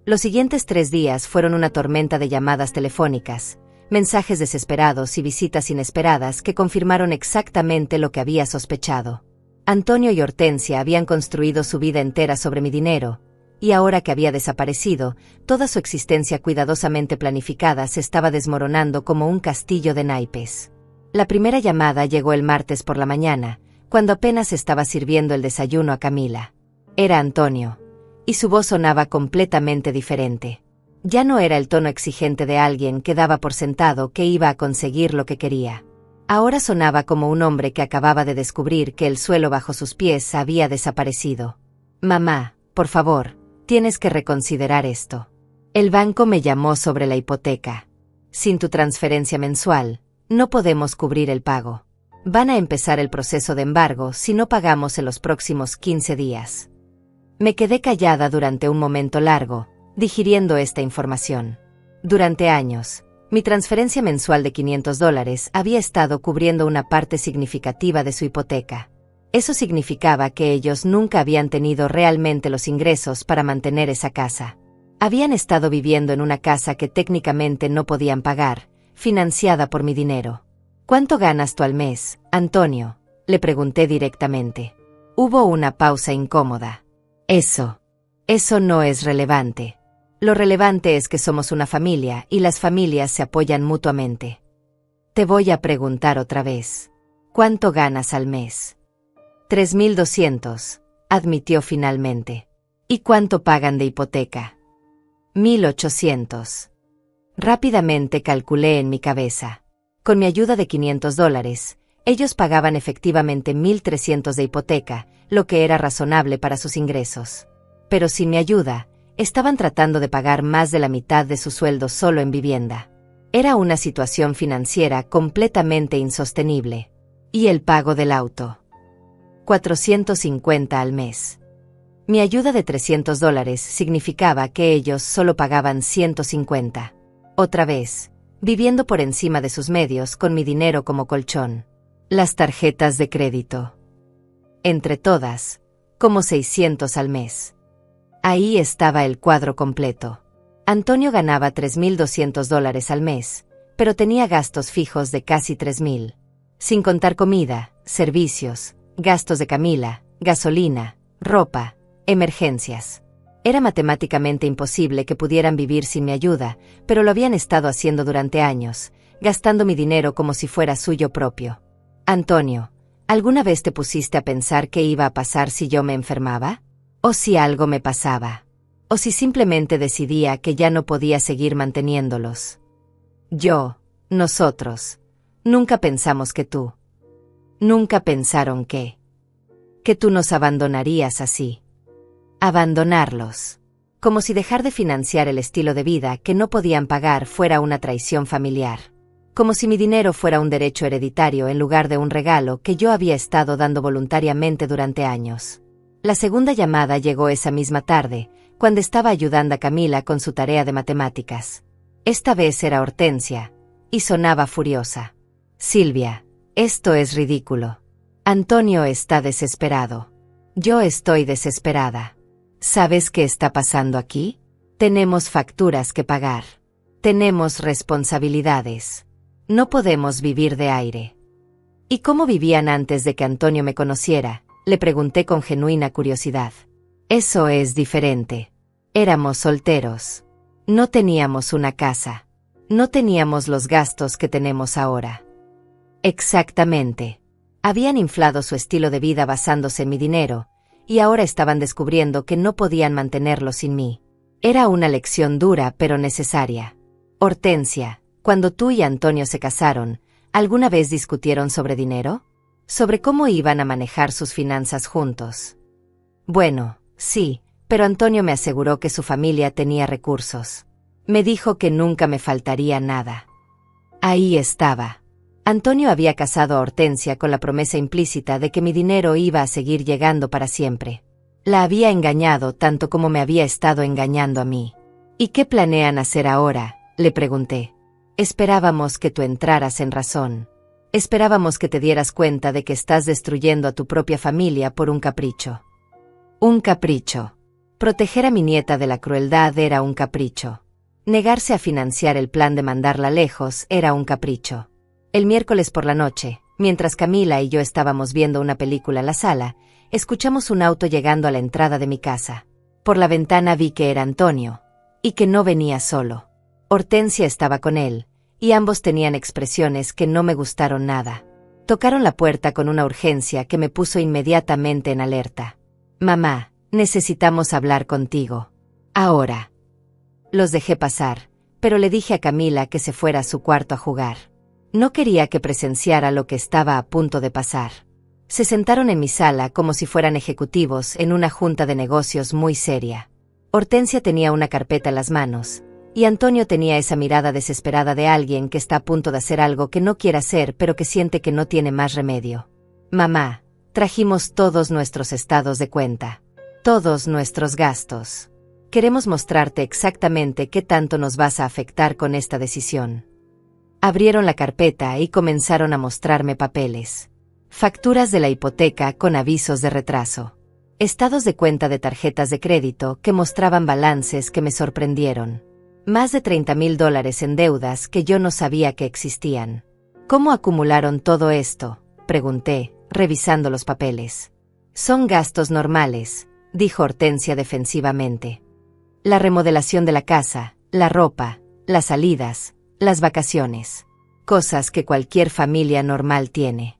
Los siguientes 3 días fueron una tormenta de llamadas telefónicas, mensajes desesperados y visitas inesperadas que confirmaron exactamente lo que había sospechado. Antonio y Hortensia habían construido su vida entera sobre mi dinero, y ahora que había desaparecido, toda su existencia cuidadosamente planificada se estaba desmoronando como un castillo de naipes. La primera llamada llegó el martes por la mañana, cuando apenas estaba sirviendo el desayuno a Camila. Era Antonio, y su voz sonaba completamente diferente. Ya no era el tono exigente de alguien que daba por sentado que iba a conseguir lo que quería. Ahora sonaba como un hombre que acababa de descubrir que el suelo bajo sus pies había desaparecido. Mamá, por favor, tienes que reconsiderar esto. El banco me llamó sobre la hipoteca. Sin tu transferencia mensual, no podemos cubrir el pago. Van a empezar el proceso de embargo si no pagamos en los próximos 15 días. Me quedé callada durante un momento largo, digiriendo esta información. Durante años, mi transferencia mensual de $500 había estado cubriendo una parte significativa de su hipoteca. Eso significaba que ellos nunca habían tenido realmente los ingresos para mantener esa casa. Habían estado viviendo en una casa que técnicamente no podían pagar, financiada por mi dinero. ¿Cuánto ganas tú al mes, Antonio?, le pregunté directamente. Hubo una pausa incómoda. Eso no es relevante. Lo relevante es que somos una familia y las familias se apoyan mutuamente. Te voy a preguntar otra vez. ¿Cuánto ganas al mes? 3.200, admitió finalmente. ¿Y cuánto pagan de hipoteca? 1.800. Rápidamente calculé en mi cabeza. Con mi ayuda de $500, ellos pagaban efectivamente 1.300 de hipoteca, lo que era razonable para sus ingresos. Pero sin mi ayuda, estaban tratando de pagar más de la mitad de su sueldo solo en vivienda. Era una situación financiera completamente insostenible. ¿Y el pago del auto? 450 al mes. Mi ayuda de $300 significaba que ellos solo pagaban 150. Otra vez, viviendo por encima de sus medios con mi dinero como colchón. Las tarjetas de crédito. Entre todas, como 600 al mes. Ahí estaba el cuadro completo. Antonio ganaba $3.200 al mes, pero tenía gastos fijos de casi 3.000. Sin contar comida, servicios, gastos de Camila, gasolina, ropa, emergencias. Era matemáticamente imposible que pudieran vivir sin mi ayuda, pero lo habían estado haciendo durante años, gastando mi dinero como si fuera suyo propio. Antonio, ¿alguna vez te pusiste a pensar qué iba a pasar si yo me enfermaba? ¿O si algo me pasaba? ¿O si simplemente decidía que ya no podía seguir manteniéndolos? Nosotros, nunca pensamos que tú. Nunca pensaron que tú nos abandonarías así. Abandonarlos. Como si dejar de financiar el estilo de vida que no podían pagar fuera una traición familiar. Como si mi dinero fuera un derecho hereditario en lugar de un regalo que yo había estado dando voluntariamente durante años. La segunda llamada llegó esa misma tarde, cuando estaba ayudando a Camila con su tarea de matemáticas. Esta vez era Hortensia, y sonaba furiosa. Silvia, esto es ridículo. Antonio está desesperado. Yo estoy desesperada. ¿Sabes qué está pasando aquí? Tenemos facturas que pagar. Tenemos responsabilidades. No podemos vivir de aire. ¿Y cómo vivían antes de que Antonio me conociera?, le pregunté con genuina curiosidad. Eso es diferente. Éramos solteros. No teníamos una casa. No teníamos los gastos que tenemos ahora. Exactamente. Habían inflado su estilo de vida basándose en mi dinero, y ahora estaban descubriendo que no podían mantenerlo sin mí. Era una lección dura pero necesaria. Hortensia, cuando tú y Antonio se casaron, ¿alguna vez discutieron sobre dinero? ¿Sobre cómo iban a manejar sus finanzas juntos? Bueno, sí, pero Antonio me aseguró que su familia tenía recursos. Me dijo que nunca me faltaría nada. Ahí estaba. Antonio había casado a Hortensia con la promesa implícita de que mi dinero iba a seguir llegando para siempre. La había engañado tanto como me había estado engañando a mí. ¿Y qué planean hacer ahora?, le pregunté. Esperábamos que tú entraras en razón. Esperábamos que te dieras cuenta de que estás destruyendo a tu propia familia por un capricho. Un capricho. Proteger a mi nieta de la crueldad era un capricho. Negarse a financiar el plan de mandarla lejos era un capricho. El miércoles por la noche, mientras Camila y yo estábamos viendo una película en la sala, escuchamos un auto llegando a la entrada de mi casa. Por la ventana vi que era Antonio, y que no venía solo. Hortensia estaba con él, y ambos tenían expresiones que no me gustaron nada. Tocaron la puerta con una urgencia que me puso inmediatamente en alerta. «Mamá, necesitamos hablar contigo. Ahora». Los dejé pasar, pero le dije a Camila que se fuera a su cuarto a jugar. No quería que presenciara lo que estaba a punto de pasar. Se sentaron en mi sala como si fueran ejecutivos en una junta de negocios muy seria. Hortensia tenía una carpeta en las manos, y Antonio tenía esa mirada desesperada de alguien que está a punto de hacer algo que no quiere hacer pero que siente que no tiene más remedio. «Mamá, trajimos todos nuestros estados de cuenta. Todos nuestros gastos. Queremos mostrarte exactamente qué tanto nos vas a afectar con esta decisión». Abrieron la carpeta y comenzaron a mostrarme papeles. Facturas de la hipoteca con avisos de retraso. Estados de cuenta de tarjetas de crédito que mostraban balances que me sorprendieron. Más de $30,000 en deudas que yo no sabía que existían. ¿Cómo acumularon todo esto?, pregunté, revisando los papeles. Son gastos normales, dijo Hortensia defensivamente. La remodelación de la casa, la ropa, las salidas, las vacaciones. Cosas que cualquier familia normal tiene.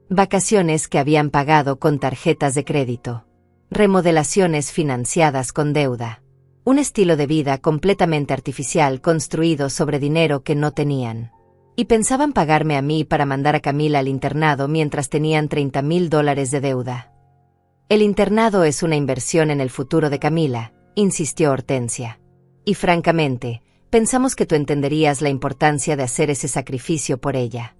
Vacaciones que habían pagado con tarjetas de crédito. Remodelaciones financiadas con deuda. Un estilo de vida completamente artificial construido sobre dinero que no tenían. Y pensaban pagarme a mí para mandar a Camila al internado mientras tenían $30,000 de deuda. El internado es una inversión en el futuro de Camila, insistió Hortensia. Y francamente, pensamos que tú entenderías la importancia de hacer ese sacrificio por ella.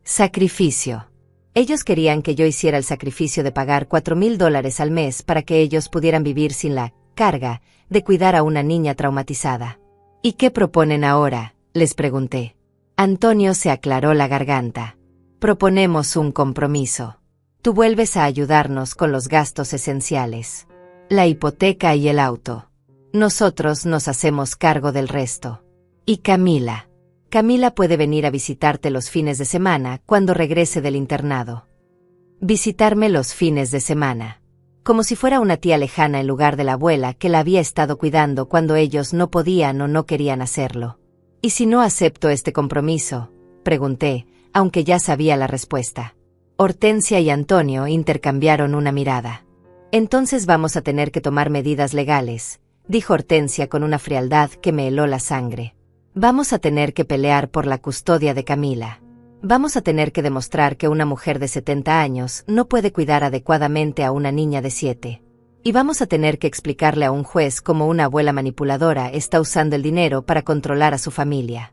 Sacrificio. Ellos querían que yo hiciera el sacrificio de pagar $4,000 al mes para que ellos pudieran vivir sin la carga de cuidar a una niña traumatizada. ¿Y qué proponen ahora?, les pregunté. Antonio se aclaró la garganta. Proponemos un compromiso. Tú vuelves a ayudarnos con los gastos esenciales. La hipoteca y el auto. Nosotros nos hacemos cargo del resto. Y Camila. Camila puede venir a visitarte los fines de semana cuando regrese del internado. Visitarme los fines de semana. Como si fuera una tía lejana en lugar de la abuela que la había estado cuidando cuando ellos no podían o no querían hacerlo. ¿Y si no acepto este compromiso?, pregunté, aunque ya sabía la respuesta. Hortensia y Antonio intercambiaron una mirada. Entonces vamos a tener que tomar medidas legales, dijo Hortensia con una frialdad que me heló la sangre. Vamos a tener que pelear por la custodia de Camila. Vamos a tener que demostrar que una mujer de 70 años no puede cuidar adecuadamente a una niña de 7. Y vamos a tener que explicarle a un juez cómo una abuela manipuladora está usando el dinero para controlar a su familia.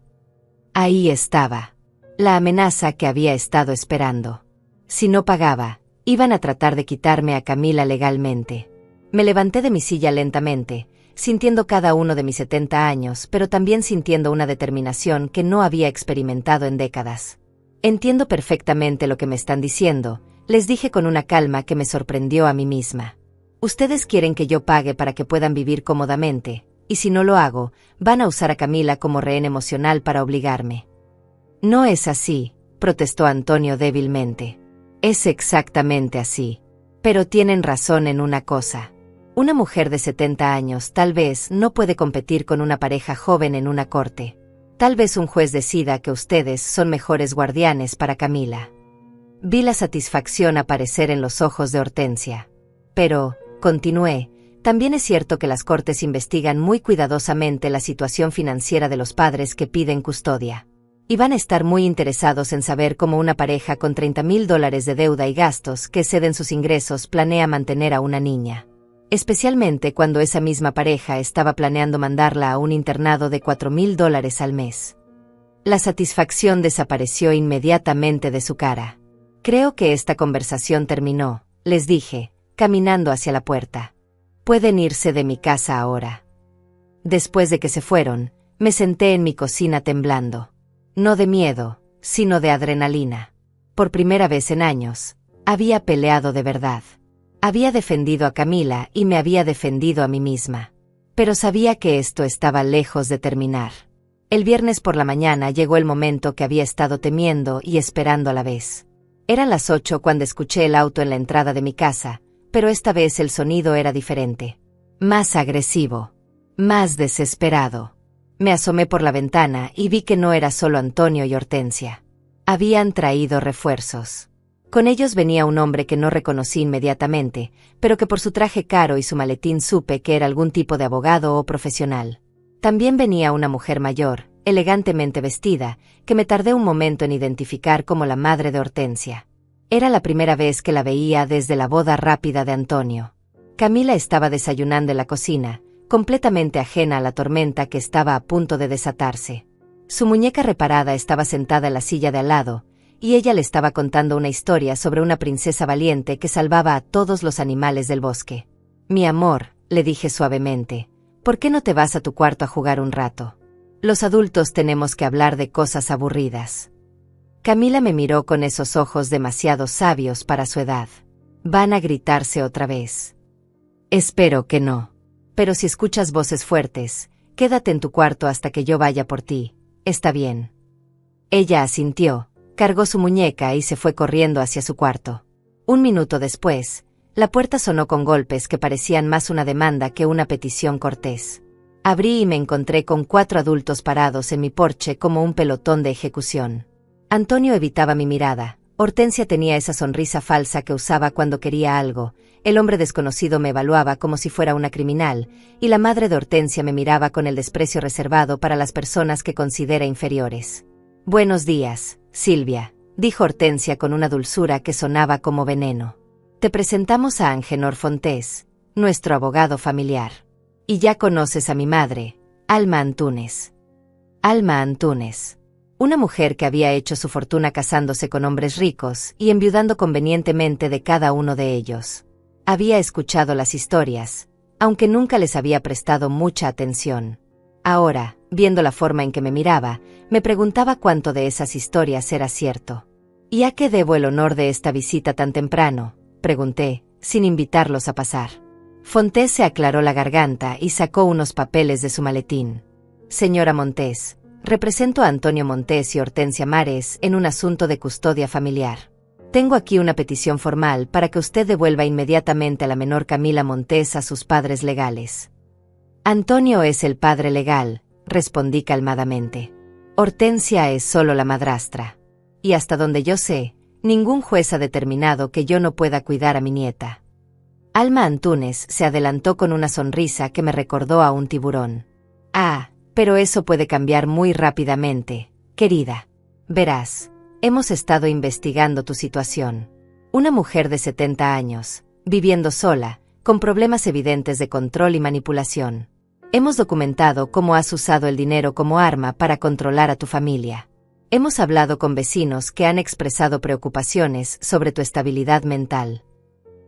Ahí estaba. La amenaza que había estado esperando. Si no pagaba, iban a tratar de quitarme a Camila legalmente. Me levanté de mi silla lentamente, sintiendo cada uno de mis 70 años, pero también sintiendo una determinación que no había experimentado en décadas. Entiendo perfectamente lo que me están diciendo, les dije con una calma que me sorprendió a mí misma. Ustedes quieren que yo pague para que puedan vivir cómodamente, y si no lo hago, van a usar a Camila como rehén emocional para obligarme. No es así, protestó Antonio débilmente. Es exactamente así. Pero tienen razón en una cosa. Una mujer de 70 años tal vez no puede competir con una pareja joven en una corte. Tal vez un juez decida que ustedes son mejores guardianes para Camila. Vi la satisfacción aparecer en los ojos de Hortensia. Pero, continué, también es cierto que las cortes investigan muy cuidadosamente la situación financiera de los padres que piden custodia. Y van a estar muy interesados en saber cómo una pareja con $30,000 de deuda y gastos que ceden sus ingresos planea mantener a una niña. Especialmente cuando esa misma pareja estaba planeando mandarla a un internado de $4,000 al mes. La satisfacción desapareció inmediatamente de su cara. Creo que esta conversación terminó, les dije, caminando hacia la puerta. Pueden irse de mi casa ahora. Después de que se fueron, me senté en mi cocina temblando. No de miedo, sino de adrenalina. Por primera vez en años, había peleado de verdad. Había defendido a Camila y me había defendido a mí misma. Pero sabía que esto estaba lejos de terminar. El viernes por la mañana llegó el momento que había estado temiendo y esperando a la vez. Eran las 8 cuando escuché el auto en la entrada de mi casa, pero esta vez el sonido era diferente. Más agresivo. Más desesperado. Me asomé por la ventana y vi que no era solo Antonio y Hortensia. Habían traído refuerzos. Con ellos venía un hombre que no reconocí inmediatamente, pero que por su traje caro y su maletín supe que era algún tipo de abogado o profesional. También venía una mujer mayor, elegantemente vestida, que me tardé un momento en identificar como la madre de Hortensia. Era la primera vez que la veía desde la boda rápida de Antonio. Camila estaba desayunando en la cocina, completamente ajena a la tormenta que estaba a punto de desatarse. Su muñeca reparada estaba sentada en la silla de al lado, y ella le estaba contando una historia sobre una princesa valiente que salvaba a todos los animales del bosque. Mi amor, le dije suavemente, ¿por qué no te vas a tu cuarto a jugar un rato? Los adultos tenemos que hablar de cosas aburridas. Camila me miró con esos ojos demasiado sabios para su edad. ¿Van a gritarse otra vez? Espero que no. Pero si escuchas voces fuertes, quédate en tu cuarto hasta que yo vaya por ti, ¿está bien? Ella asintió, cargó su muñeca y se fue corriendo hacia su cuarto. Un minuto después, la puerta sonó con golpes que parecían más una demanda que una petición cortés. Abrí y me encontré con 4 adultos parados en mi porche como un pelotón de ejecución. Antonio evitaba mi mirada, Hortensia tenía esa sonrisa falsa que usaba cuando quería algo, el hombre desconocido me evaluaba como si fuera una criminal, y la madre de Hortensia me miraba con el desprecio reservado para las personas que considera inferiores. Buenos días, Silvia, dijo Hortensia con una dulzura que sonaba como veneno. Te presentamos a Angenor Fontés, nuestro abogado familiar. Y ya conoces a mi madre, Alma Antúnez. Alma Antúnez. Una mujer que había hecho su fortuna casándose con hombres ricos y enviudando convenientemente de cada uno de ellos. Había escuchado las historias, aunque nunca les había prestado mucha atención. Ahora, viendo la forma en que me miraba, me preguntaba cuánto de esas historias era cierto. ¿Y a qué debo el honor de esta visita tan temprano?, pregunté, sin invitarlos a pasar. Fontés se aclaró la garganta y sacó unos papeles de su maletín. Señora Montés, represento a Antonio Montés y Hortensia Mares en un asunto de custodia familiar. Tengo aquí una petición formal para que usted devuelva inmediatamente a la menor Camila Montés a sus padres legales. Antonio es el padre legal, respondí calmadamente. Hortensia es solo la madrastra. Y hasta donde yo sé, ningún juez ha determinado que yo no pueda cuidar a mi nieta. Alma Antúnez se adelantó con una sonrisa que me recordó a un tiburón. Ah, pero eso puede cambiar muy rápidamente, querida. Verás, hemos estado investigando tu situación. Una mujer de 70 años, viviendo sola, con problemas evidentes de control y manipulación. Hemos documentado cómo has usado el dinero como arma para controlar a tu familia. Hemos hablado con vecinos que han expresado preocupaciones sobre tu estabilidad mental.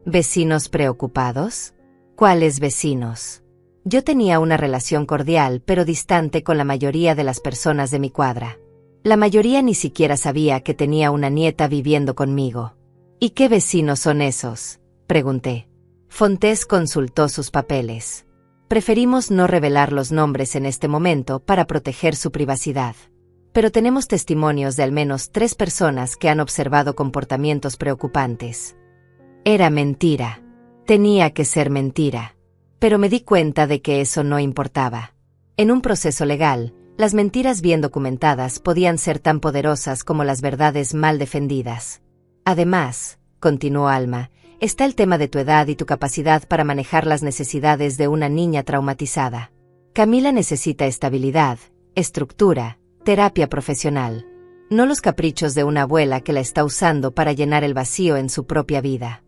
¿Vecinos preocupados? ¿Cuáles vecinos? Yo tenía una relación cordial pero distante con la mayoría de las personas de mi cuadra. La mayoría ni siquiera sabía que tenía una nieta viviendo conmigo. ¿Y qué vecinos son esos?, pregunté. Fontés consultó sus papeles. Preferimos no revelar los nombres en este momento para proteger su privacidad. Pero tenemos testimonios de al menos 3 personas que han observado comportamientos preocupantes. Era mentira. Tenía que ser mentira. Pero me di cuenta de que eso no importaba. En un proceso legal, las mentiras bien documentadas podían ser tan poderosas como las verdades mal defendidas. Además, continuó Alma, está el tema de tu edad y tu capacidad para manejar las necesidades de una niña traumatizada. Camila necesita estabilidad, estructura, terapia profesional. No los caprichos de una abuela que la está usando para llenar el vacío en su propia vida.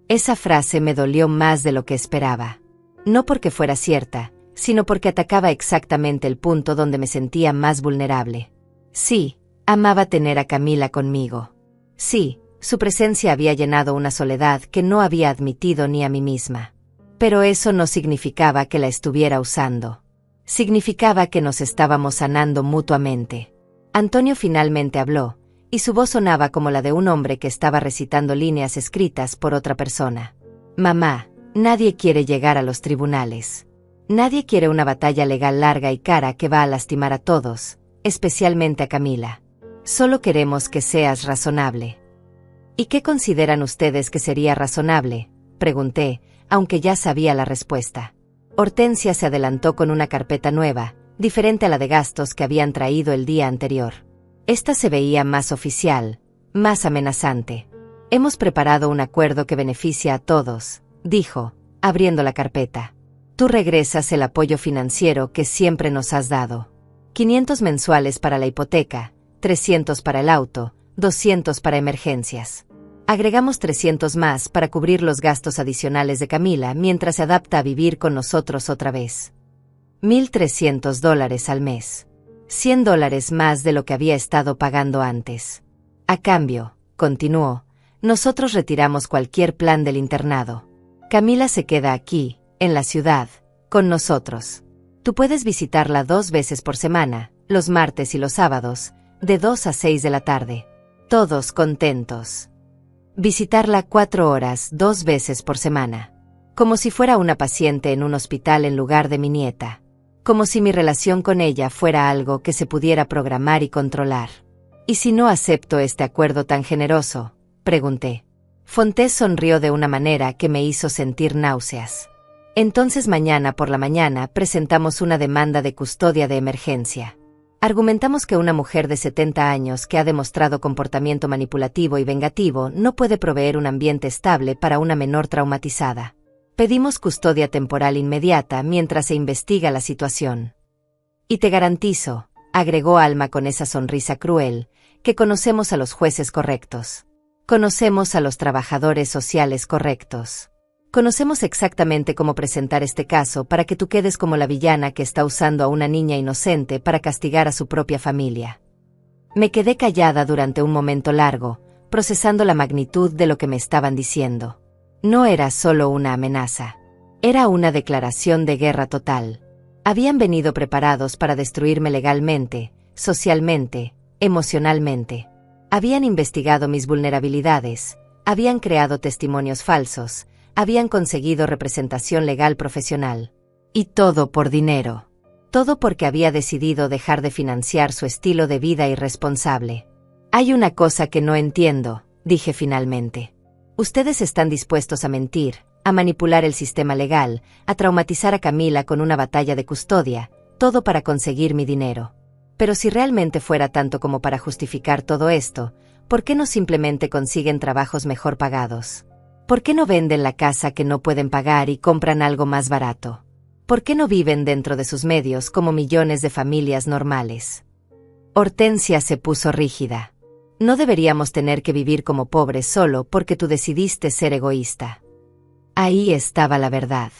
Esa frase me dolió más de lo que esperaba. No porque fuera cierta, sino porque atacaba exactamente el punto donde me sentía más vulnerable. Sí, amaba tener a Camila conmigo. Sí, su presencia había llenado una soledad que no había admitido ni a mí misma. Pero eso no significaba que la estuviera usando. Significaba que nos estábamos sanando mutuamente. Antonio finalmente habló, y su voz sonaba como la de un hombre que estaba recitando líneas escritas por otra persona. Mamá, nadie quiere llegar a los tribunales. Nadie quiere una batalla legal larga y cara que va a lastimar a todos, especialmente a Camila. Solo queremos que seas razonable. ¿Y qué consideran ustedes que sería razonable?, pregunté, aunque ya sabía la respuesta. Hortensia se adelantó con una carpeta nueva, diferente a la de gastos que habían traído el día anterior. Esta se veía más oficial, más amenazante. Hemos preparado un acuerdo que beneficia a todos, dijo, abriendo la carpeta. Tú regresas el apoyo financiero que siempre nos has dado. 500 mensuales para la hipoteca, 300 para el auto, 200 para emergencias. Agregamos 300 más para cubrir los gastos adicionales de Camila mientras se adapta a vivir con nosotros otra vez. $1,300 al mes. $100 más de lo que había estado pagando antes. A cambio, continuó, nosotros retiramos cualquier plan del internado. Camila se queda aquí, en la ciudad, con nosotros. Tú puedes visitarla 2 veces por semana, los martes y los sábados, de 2 a 6 de la tarde. Todos contentos. Visitarla 4 horas 2 veces por semana. Como si fuera una paciente en un hospital en lugar de mi nieta. Como si mi relación con ella fuera algo que se pudiera programar y controlar. ¿Y si no acepto este acuerdo tan generoso?, pregunté. Fontés sonrió de una manera que me hizo sentir náuseas. Entonces mañana por la mañana presentamos una demanda de custodia de emergencia. Argumentamos que una mujer de 70 años que ha demostrado comportamiento manipulativo y vengativo no puede proveer un ambiente estable para una menor traumatizada. Pedimos custodia temporal inmediata mientras se investiga la situación. Y te garantizo, agregó Alma con esa sonrisa cruel, que conocemos a los jueces correctos. Conocemos a los trabajadores sociales correctos. Conocemos exactamente cómo presentar este caso para que tú quedes como la villana que está usando a una niña inocente para castigar a su propia familia. Me quedé callada durante un momento largo, procesando la magnitud de lo que me estaban diciendo. No era solo una amenaza. Era una declaración de guerra total. Habían venido preparados para destruirme legalmente, socialmente, emocionalmente. Habían investigado mis vulnerabilidades, habían creado testimonios falsos, habían conseguido representación legal profesional. Y todo por dinero. Todo porque había decidido dejar de financiar su estilo de vida irresponsable. Hay una cosa que no entiendo, dije finalmente. Ustedes están dispuestos a mentir, a manipular el sistema legal, a traumatizar a Camila con una batalla de custodia, todo para conseguir mi dinero. Pero si realmente fuera tanto como para justificar todo esto, ¿por qué no simplemente consiguen trabajos mejor pagados? ¿Por qué no venden la casa que no pueden pagar y compran algo más barato? ¿Por qué no viven dentro de sus medios como millones de familias normales? Hortensia se puso rígida. No deberíamos tener que vivir como pobres solo porque tú decidiste ser egoísta. Ahí estaba la verdad.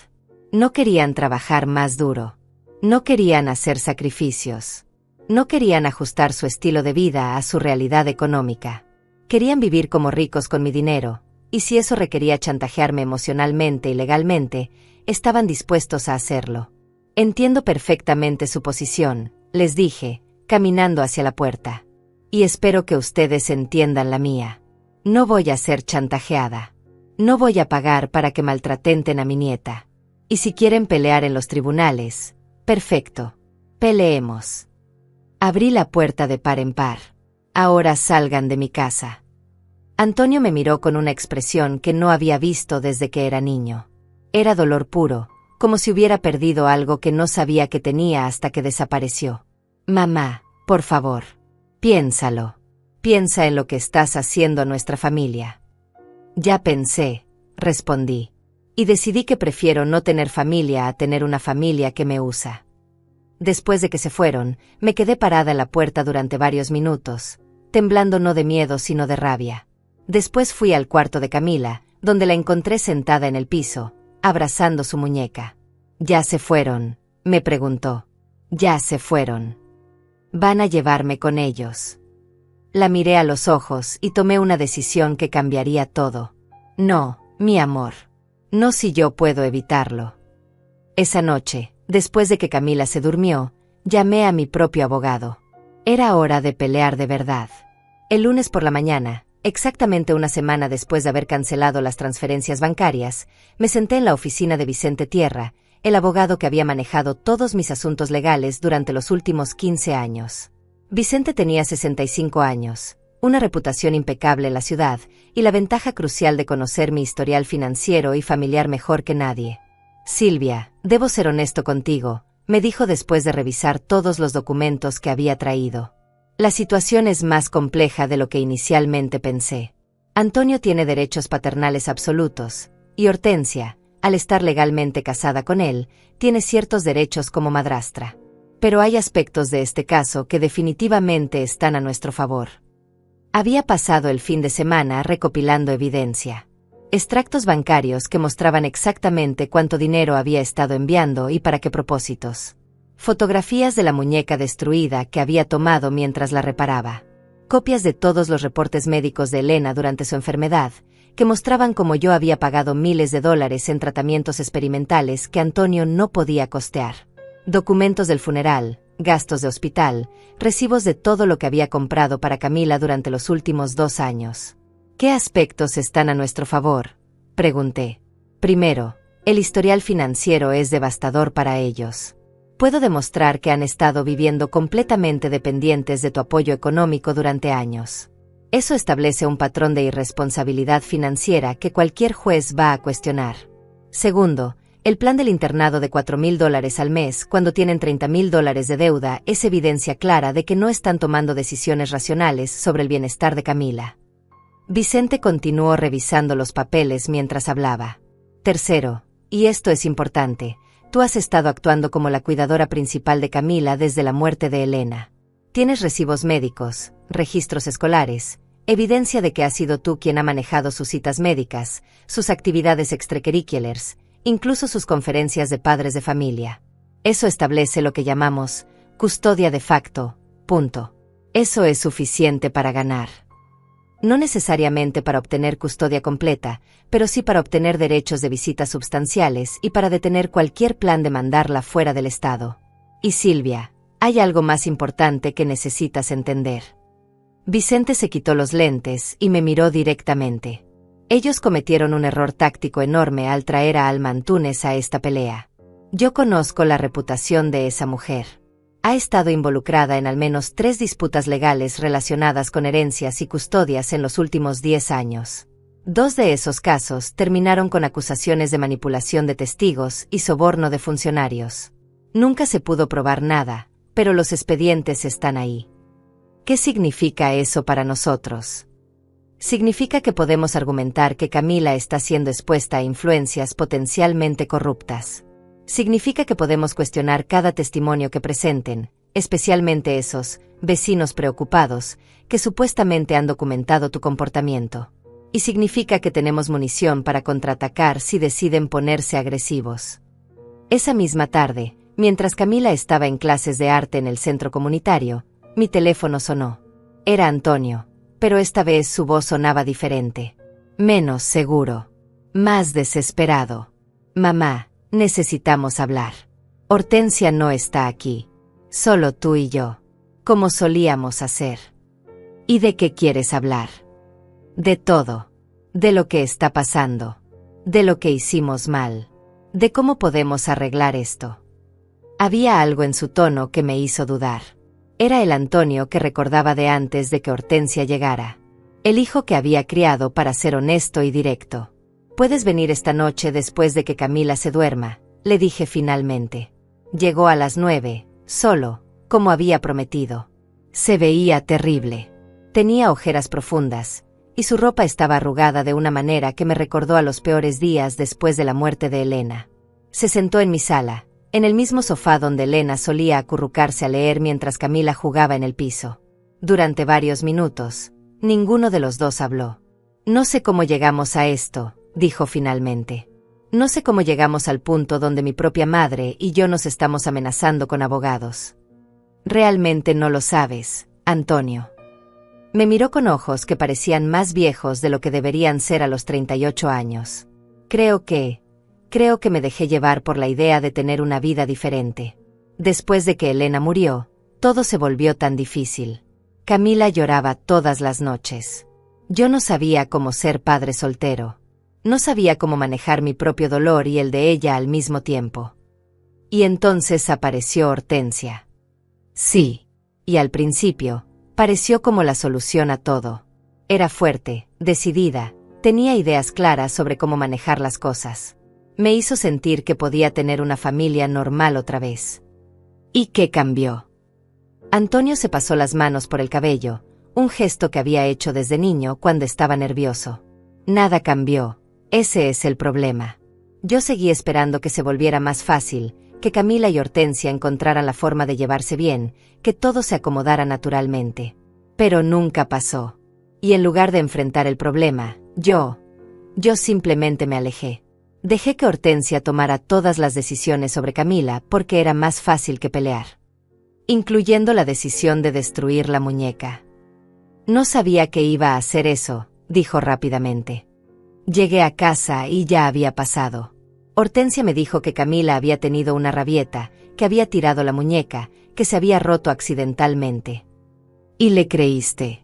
No querían trabajar más duro. No querían hacer sacrificios. No querían ajustar su estilo de vida a su realidad económica. Querían vivir como ricos con mi dinero, y si eso requería chantajearme emocionalmente y legalmente, estaban dispuestos a hacerlo. Entiendo perfectamente su posición, les dije, caminando hacia la puerta. Y espero que ustedes entiendan la mía. No voy a ser chantajeada. No voy a pagar para que maltraten a mi nieta. Y si quieren pelear en los tribunales, perfecto. Peleemos. Abrí la puerta de par en par. Ahora salgan de mi casa. Antonio me miró con una expresión que no había visto desde que era niño. Era dolor puro, como si hubiera perdido algo que no sabía que tenía hasta que desapareció. Mamá, por favor, piénsalo. Piensa en lo que estás haciendo a nuestra familia. Ya pensé, respondí. Y decidí que prefiero no tener familia a tener una familia que me usa. Después de que se fueron, me quedé parada en la puerta durante varios minutos, temblando no de miedo sino de rabia. Después fui al cuarto de Camila, donde la encontré sentada en el piso, abrazando su muñeca. ¿Ya se fueron?, me preguntó. Ya se fueron. Van a llevarme con ellos. La miré a los ojos y tomé una decisión que cambiaría todo. No, mi amor. No si yo puedo evitarlo. Esa noche, después de que Camila se durmió, llamé a mi propio abogado. Era hora de pelear de verdad. El lunes por la mañana, exactamente una semana después de haber cancelado las transferencias bancarias, me senté en la oficina de Vicente Tierra, el abogado que había manejado todos mis asuntos legales durante los últimos 15 años. Vicente tenía 65 años, una reputación impecable en la ciudad y la ventaja crucial de conocer mi historial financiero y familiar mejor que nadie. Silvia, debo ser honesto contigo, me dijo después de revisar todos los documentos que había traído. La situación es más compleja de lo que inicialmente pensé. Antonio tiene derechos paternales absolutos, y Hortensia, al estar legalmente casada con él, tiene ciertos derechos como madrastra. Pero hay aspectos de este caso que definitivamente están a nuestro favor. Había pasado el fin de semana recopilando evidencia. Extractos bancarios que mostraban exactamente cuánto dinero había estado enviando y para qué propósitos. Fotografías de la muñeca destruida que había tomado mientras la reparaba. Copias de todos los reportes médicos de Elena durante su enfermedad, que mostraban cómo yo había pagado miles de dólares en tratamientos experimentales que Antonio no podía costear. Documentos del funeral, gastos de hospital, recibos de todo lo que había comprado para Camila durante los últimos 2 años. ¿Qué aspectos están a nuestro favor?, pregunté. Primero, el historial financiero es devastador para ellos. Puedo demostrar que han estado viviendo completamente dependientes de tu apoyo económico durante años. Eso establece un patrón de irresponsabilidad financiera que cualquier juez va a cuestionar. Segundo, el plan del internado de $4,000 al mes cuando tienen $30,000 de deuda es evidencia clara de que no están tomando decisiones racionales sobre el bienestar de Camila. Vicente continuó revisando los papeles mientras hablaba. Tercero, y esto es importante, tú has estado actuando como la cuidadora principal de Camila desde la muerte de Elena. Tienes recibos médicos, registros escolares, evidencia de que has sido tú quien ha manejado sus citas médicas, sus actividades extracurriculars, incluso sus conferencias de padres de familia. Eso establece lo que llamamos custodia de facto, punto. Eso es suficiente para ganar. No necesariamente para obtener custodia completa, pero sí para obtener derechos de visita sustanciales y para detener cualquier plan de mandarla fuera del estado. Y Silvia, hay algo más importante que necesitas entender. Vicente se quitó los lentes y me miró directamente. Ellos cometieron un error táctico enorme al traer a Alma Antunes a esta pelea. Yo conozco la reputación de esa mujer. Ha estado involucrada en al menos 3 disputas legales relacionadas con herencias y custodias en los últimos 10 años. 2 de esos casos terminaron con acusaciones de manipulación de testigos y soborno de funcionarios. Nunca se pudo probar nada, pero los expedientes están ahí. ¿Qué significa eso para nosotros? Significa que podemos argumentar que Camila está siendo expuesta a influencias potencialmente corruptas. Significa que podemos cuestionar cada testimonio que presenten, especialmente esos vecinos preocupados que supuestamente han documentado tu comportamiento. Y significa que tenemos munición para contraatacar si deciden ponerse agresivos. Esa misma tarde, mientras Camila estaba en clases de arte en el centro comunitario, mi teléfono sonó. Era Antonio, pero esta vez su voz sonaba diferente. Menos seguro. Más desesperado. Mamá, necesitamos hablar. Hortensia no está aquí. Solo tú y yo. Como solíamos hacer. ¿Y de qué quieres hablar? De todo. De lo que está pasando. De lo que hicimos mal. De cómo podemos arreglar esto. Había algo en su tono que me hizo dudar. Era el Antonio que recordaba de antes de que Hortensia llegara. El hijo que había criado para ser honesto y directo. «Puedes venir esta noche después de que Camila se duerma», le dije finalmente. Llegó a las 9, solo, como había prometido. Se veía terrible. Tenía ojeras profundas, y su ropa estaba arrugada de una manera que me recordó a los peores días después de la muerte de Elena. Se sentó en mi sala, en el mismo sofá donde Elena solía acurrucarse a leer mientras Camila jugaba en el piso. Durante varios minutos, ninguno de los dos habló. «No sé cómo llegamos a esto», dijo finalmente. «No sé cómo llegamos al punto donde mi propia madre y yo nos estamos amenazando con abogados. Realmente no lo sabes, Antonio. Me miró con ojos que parecían más viejos de lo que deberían ser a los 38 años. Creo que me dejé llevar por la idea de tener una vida diferente. Después de que Elena murió, todo se volvió tan difícil. Camila lloraba todas las noches. Yo no sabía cómo ser padre soltero. No sabía cómo manejar mi propio dolor y el de ella al mismo tiempo. Y entonces apareció Hortensia. Sí, y al principio, pareció como la solución a todo. Era fuerte, decidida, tenía ideas claras sobre cómo manejar las cosas. Me hizo sentir que podía tener una familia normal otra vez. ¿Y qué cambió? Antonio se pasó las manos por el cabello, un gesto que había hecho desde niño cuando estaba nervioso. Nada cambió, ese es el problema. Yo seguí esperando que se volviera más fácil, que Camila y Hortensia encontraran la forma de llevarse bien, que todo se acomodara naturalmente. Pero nunca pasó. Y en lugar de enfrentar el problema, yo simplemente me alejé. Dejé que Hortensia tomara todas las decisiones sobre Camila porque era más fácil que pelear. Incluyendo la decisión de destruir la muñeca. No sabía que iba a hacer eso, dijo rápidamente. Llegué a casa y ya había pasado. Hortensia me dijo que Camila había tenido una rabieta, que había tirado la muñeca, que se había roto accidentalmente. ¿Y le creíste?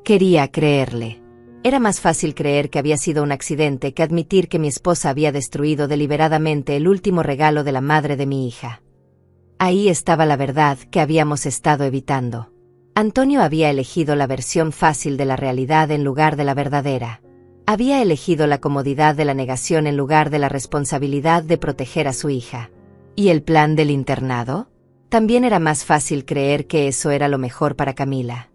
Quería creerle. Era más fácil creer que había sido un accidente que admitir que mi esposa había destruido deliberadamente el último regalo de la madre de mi hija. Ahí estaba la verdad que habíamos estado evitando. Antonio había elegido la versión fácil de la realidad en lugar de la verdadera. Había elegido la comodidad de la negación en lugar de la responsabilidad de proteger a su hija. ¿Y el plan del internado? También era más fácil creer que eso era lo mejor para Camila.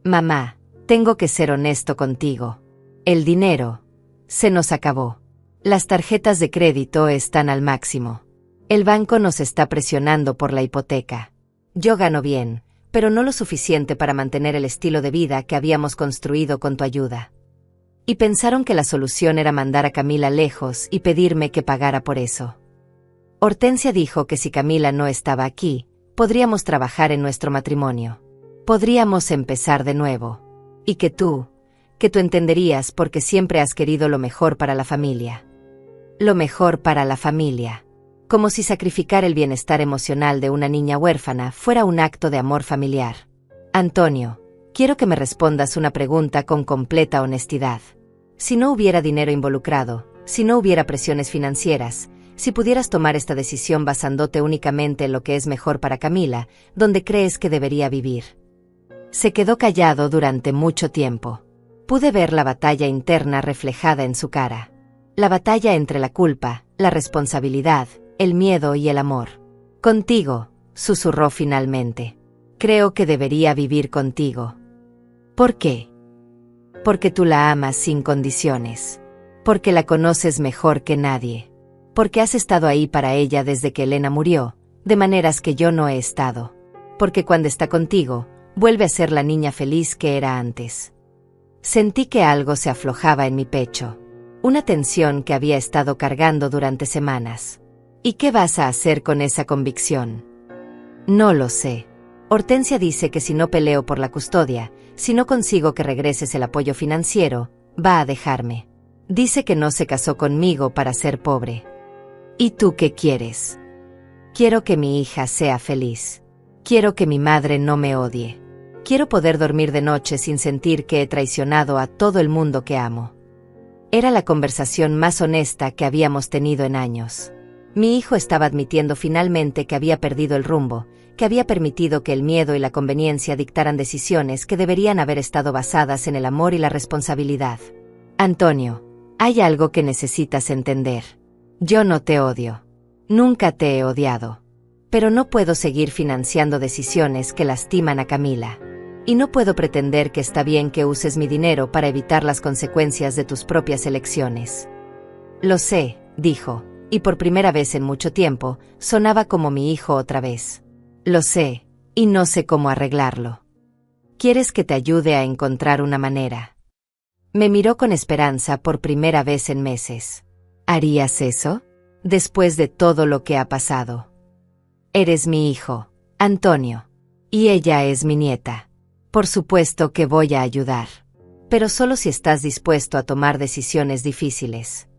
Mamá, tengo que ser honesto contigo. El dinero se nos acabó. Las tarjetas de crédito están al máximo. El banco nos está presionando por la hipoteca. Yo gano bien, pero no lo suficiente para mantener el estilo de vida que habíamos construido con tu ayuda. Y pensaron que la solución era mandar a Camila lejos y pedirme que pagara por eso. Hortensia dijo que si Camila no estaba aquí, podríamos trabajar en nuestro matrimonio. Podríamos empezar de nuevo. Y que tú entenderías porque siempre has querido lo mejor para la familia. Lo mejor para la familia. Como si sacrificar el bienestar emocional de una niña huérfana fuera un acto de amor familiar. Antonio, quiero que me respondas una pregunta con completa honestidad. Si no hubiera dinero involucrado, si no hubiera presiones financieras, si pudieras tomar esta decisión basándote únicamente en lo que es mejor para Camila, ¿dónde crees que debería vivir? Se quedó callado durante mucho tiempo. Pude ver la batalla interna reflejada en su cara. La batalla entre la culpa, la responsabilidad, el miedo y el amor. Contigo, susurró finalmente. Creo que debería vivir contigo. ¿Por qué? Porque tú la amas sin condiciones. Porque la conoces mejor que nadie. Porque has estado ahí para ella desde que Elena murió, de maneras que yo no he estado. Porque cuando está contigo, vuelve a ser la niña feliz que era antes. Sentí que algo se aflojaba en mi pecho. Una tensión que había estado cargando durante semanas. ¿Y qué vas a hacer con esa convicción? No lo sé. Hortensia dice que si no peleo por la custodia, si no consigo que regreses el apoyo financiero, va a dejarme. Dice que no se casó conmigo para ser pobre. ¿Y tú qué quieres? Quiero que mi hija sea feliz. Quiero que mi madre no me odie. Quiero poder dormir de noche sin sentir que he traicionado a todo el mundo que amo. Era la conversación más honesta que habíamos tenido en años. Mi hijo estaba admitiendo finalmente que había perdido el rumbo, que había permitido que el miedo y la conveniencia dictaran decisiones que deberían haber estado basadas en el amor y la responsabilidad. Antonio, hay algo que necesitas entender. Yo no te odio. Nunca te he odiado. Pero no puedo seguir financiando decisiones que lastiman a Camila. Y no puedo pretender que está bien que uses mi dinero para evitar las consecuencias de tus propias elecciones. Lo sé, dijo, y por primera vez en mucho tiempo, sonaba como mi hijo otra vez. Lo sé, y no sé cómo arreglarlo. ¿Quieres que te ayude a encontrar una manera? Me miró con esperanza por primera vez en meses. ¿Harías eso? Después de todo lo que ha pasado. Eres mi hijo, Antonio. Y ella es mi nieta. Por supuesto que voy a ayudar. Pero solo si estás dispuesto a tomar decisiones difíciles.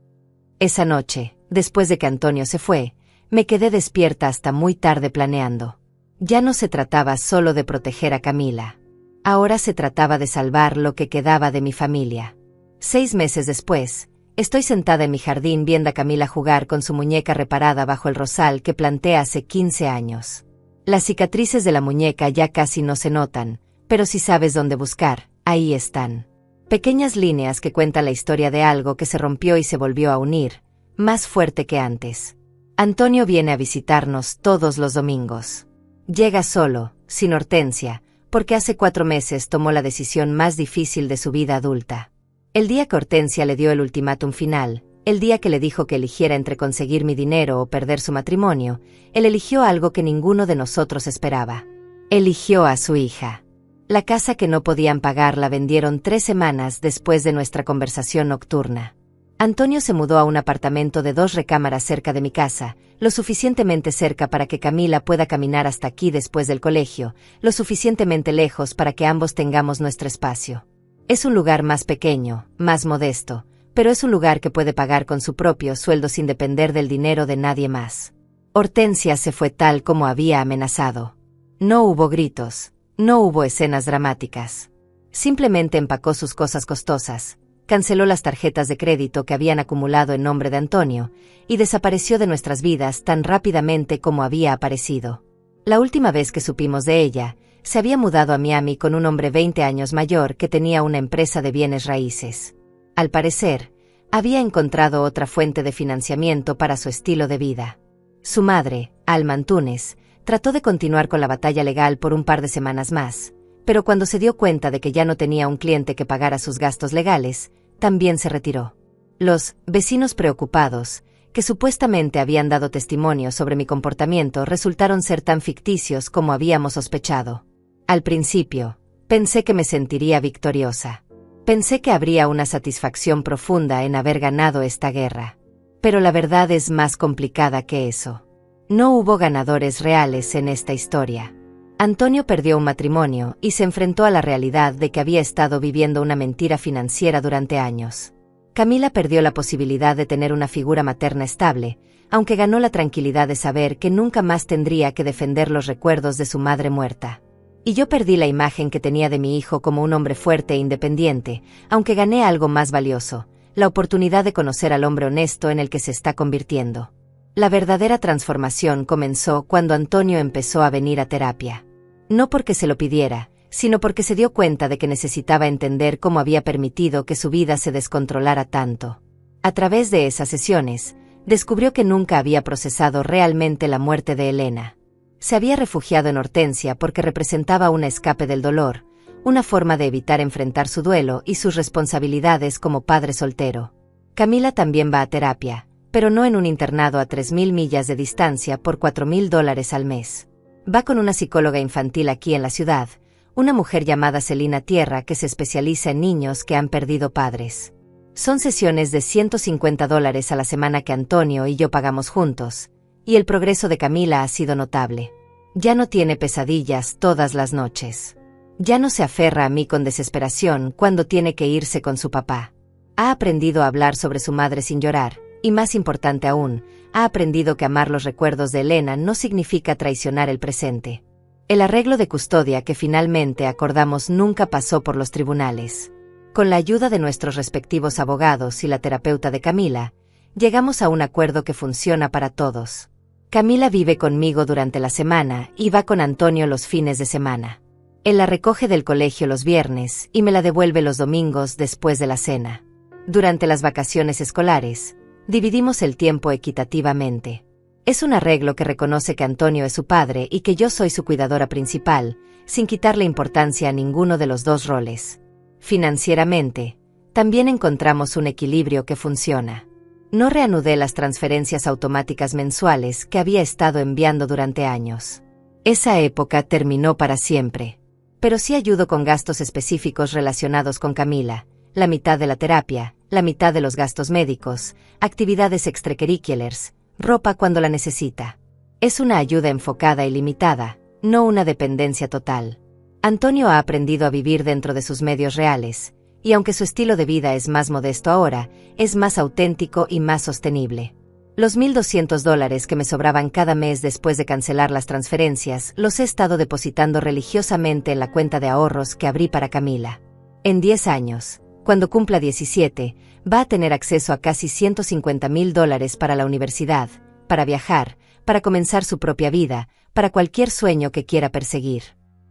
Esa noche, después de que Antonio se fue, me quedé despierta hasta muy tarde planeando. Ya no se trataba solo de proteger a Camila. Ahora se trataba de salvar lo que quedaba de mi familia. 6 meses después, estoy sentada en mi jardín viendo a Camila jugar con su muñeca reparada bajo el rosal que planté hace 15 años. Las cicatrices de la muñeca ya casi no se notan, pero si sabes dónde buscar, ahí están. Pequeñas líneas que cuentan la historia de algo que se rompió y se volvió a unir, más fuerte que antes. Antonio viene a visitarnos todos los domingos. Llega solo, sin Hortensia, porque hace 4 meses tomó la decisión más difícil de su vida adulta. El día que Hortensia le dio el ultimátum final, el día que le dijo que eligiera entre conseguir mi dinero o perder su matrimonio, él eligió algo que ninguno de nosotros esperaba. Eligió a su hija. La casa que no podían pagar la vendieron 3 semanas después de nuestra conversación nocturna. Antonio se mudó a un apartamento de 2 recámaras cerca de mi casa, lo suficientemente cerca para que Camila pueda caminar hasta aquí después del colegio, lo suficientemente lejos para que ambos tengamos nuestro espacio. Es un lugar más pequeño, más modesto, pero es un lugar que puede pagar con su propio sueldo sin depender del dinero de nadie más. Hortensia se fue tal como había amenazado. No hubo gritos, no hubo escenas dramáticas. Simplemente empacó sus cosas costosas, canceló las tarjetas de crédito que habían acumulado en nombre de Antonio, y desapareció de nuestras vidas tan rápidamente como había aparecido. La última vez que supimos de ella, se había mudado a Miami con un hombre 20 años mayor que tenía una empresa de bienes raíces. Al parecer, había encontrado otra fuente de financiamiento para su estilo de vida. Su madre, Alma Antunes, trató de continuar con la batalla legal por un par de semanas más, pero cuando se dio cuenta de que ya no tenía un cliente que pagara sus gastos legales, también se retiró. Los vecinos preocupados, que supuestamente habían dado testimonio sobre mi comportamiento, resultaron ser tan ficticios como habíamos sospechado. Al principio, pensé que me sentiría victoriosa. Pensé que habría una satisfacción profunda en haber ganado esta guerra. Pero la verdad es más complicada que eso. No hubo ganadores reales en esta historia. Antonio perdió un matrimonio y se enfrentó a la realidad de que había estado viviendo una mentira financiera durante años. Camila perdió la posibilidad de tener una figura materna estable, aunque ganó la tranquilidad de saber que nunca más tendría que defender los recuerdos de su madre muerta. Y yo perdí la imagen que tenía de mi hijo como un hombre fuerte e independiente, aunque gané algo más valioso, la oportunidad de conocer al hombre honesto en el que se está convirtiendo. La verdadera transformación comenzó cuando Antonio empezó a venir a terapia. No porque se lo pidiera, sino porque se dio cuenta de que necesitaba entender cómo había permitido que su vida se descontrolara tanto. A través de esas sesiones, descubrió que nunca había procesado realmente la muerte de Elena. Se había refugiado en Hortensia porque representaba un escape del dolor, una forma de evitar enfrentar su duelo y sus responsabilidades como padre soltero. Camila también va a terapia, pero no en un internado a 3.000 millas de distancia por $4.000 al mes. Va con una psicóloga infantil aquí en la ciudad, una mujer llamada Celina Tierra que se especializa en niños que han perdido padres. Son sesiones de $150 a la semana que Antonio y yo pagamos juntos, y el progreso de Camila ha sido notable. Ya no tiene pesadillas todas las noches. Ya no se aferra a mí con desesperación cuando tiene que irse con su papá. Ha aprendido a hablar sobre su madre sin llorar, y más importante aún, ha aprendido que amar los recuerdos de Elena no significa traicionar el presente. El arreglo de custodia que finalmente acordamos nunca pasó por los tribunales. Con la ayuda de nuestros respectivos abogados y la terapeuta de Camila, llegamos a un acuerdo que funciona para todos. Camila vive conmigo durante la semana y va con Antonio los fines de semana. Él la recoge del colegio los viernes y me la devuelve los domingos después de la cena. Durante las vacaciones escolares, dividimos el tiempo equitativamente. Es un arreglo que reconoce que Antonio es su padre y que yo soy su cuidadora principal, sin quitarle importancia a ninguno de los dos roles. Financieramente, también encontramos un equilibrio que funciona. No reanudé las transferencias automáticas mensuales que había estado enviando durante años. Esa época terminó para siempre. Pero sí ayudo con gastos específicos relacionados con Camila, la mitad de la terapia, la mitad de los gastos médicos, actividades extracurriculares, ropa cuando la necesita. Es una ayuda enfocada y limitada, no una dependencia total. Antonio ha aprendido a vivir dentro de sus medios reales, y aunque su estilo de vida es más modesto ahora, es más auténtico y más sostenible. Los $1,200 que me sobraban cada mes después de cancelar las transferencias, los he estado depositando religiosamente en la cuenta de ahorros que abrí para Camila. En 10 años, cuando cumpla 17, va a tener acceso a casi $150,000 para la universidad, para viajar, para comenzar su propia vida, para cualquier sueño que quiera perseguir.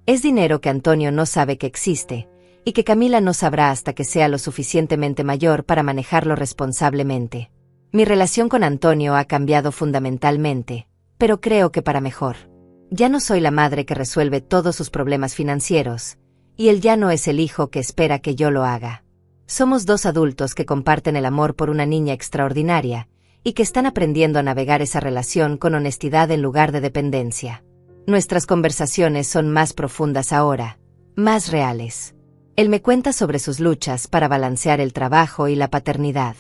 Es dinero que Antonio no sabe que existe, y que Camila no sabrá hasta que sea lo suficientemente mayor para manejarlo responsablemente. Mi relación con Antonio ha cambiado fundamentalmente, pero creo que para mejor. Ya no soy la madre que resuelve todos sus problemas financieros, y él ya no es el hijo que espera que yo lo haga. Somos dos adultos que comparten el amor por una niña extraordinaria, y que están aprendiendo a navegar esa relación con honestidad en lugar de dependencia. Nuestras conversaciones son más profundas ahora, más reales. Él me cuenta sobre sus luchas para balancear el trabajo y la paternidad.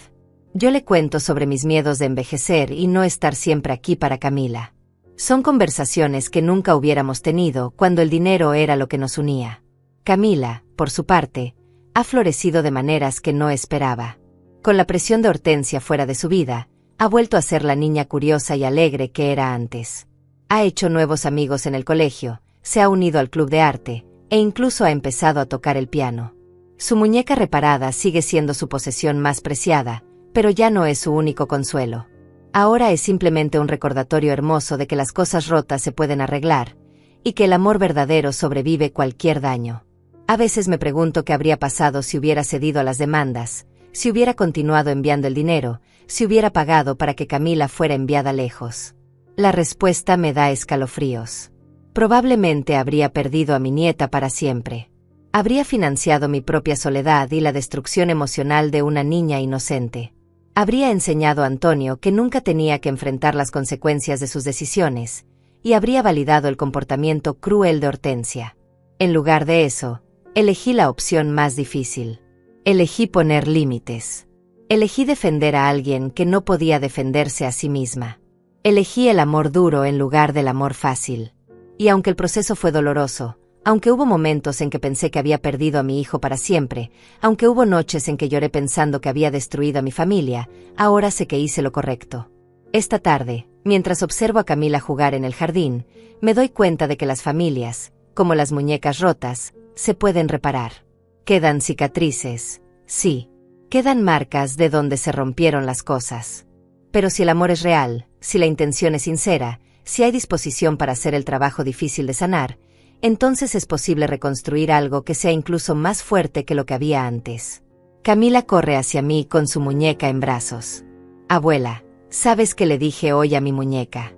Yo le cuento sobre mis miedos de envejecer y no estar siempre aquí para Camila. Son conversaciones que nunca hubiéramos tenido cuando el dinero era lo que nos unía. Camila, por su parte, ha florecido de maneras que no esperaba. Con la presión de Hortensia fuera de su vida, ha vuelto a ser la niña curiosa y alegre que era antes. Ha hecho nuevos amigos en el colegio, se ha unido al club de arte, e incluso ha empezado a tocar el piano. Su muñeca reparada sigue siendo su posesión más preciada, pero ya no es su único consuelo. Ahora es simplemente un recordatorio hermoso de que las cosas rotas se pueden arreglar, y que el amor verdadero sobrevive cualquier daño. A veces me pregunto qué habría pasado si hubiera cedido a las demandas, si hubiera continuado enviando el dinero, si hubiera pagado para que Camila fuera enviada lejos. La respuesta me da escalofríos. Probablemente habría perdido a mi nieta para siempre. Habría financiado mi propia soledad y la destrucción emocional de una niña inocente. Habría enseñado a Antonio que nunca tenía que enfrentar las consecuencias de sus decisiones, y habría validado el comportamiento cruel de Hortensia. En lugar de eso, elegí la opción más difícil. Elegí poner límites. Elegí defender a alguien que no podía defenderse a sí misma. Elegí el amor duro en lugar del amor fácil. Y aunque el proceso fue doloroso, aunque hubo momentos en que pensé que había perdido a mi hijo para siempre, aunque hubo noches en que lloré pensando que había destruido a mi familia, ahora sé que hice lo correcto. Esta tarde, mientras observo a Camila jugar en el jardín, me doy cuenta de que las familias, como las muñecas rotas, se pueden reparar. Quedan cicatrices, sí. Quedan marcas de donde se rompieron las cosas. Pero si el amor es real, si la intención es sincera, si hay disposición para hacer el trabajo difícil de sanar, entonces es posible reconstruir algo que sea incluso más fuerte que lo que había antes. Camila corre hacia mí con su muñeca en brazos. Abuela, ¿sabes qué le dije hoy a mi muñeca?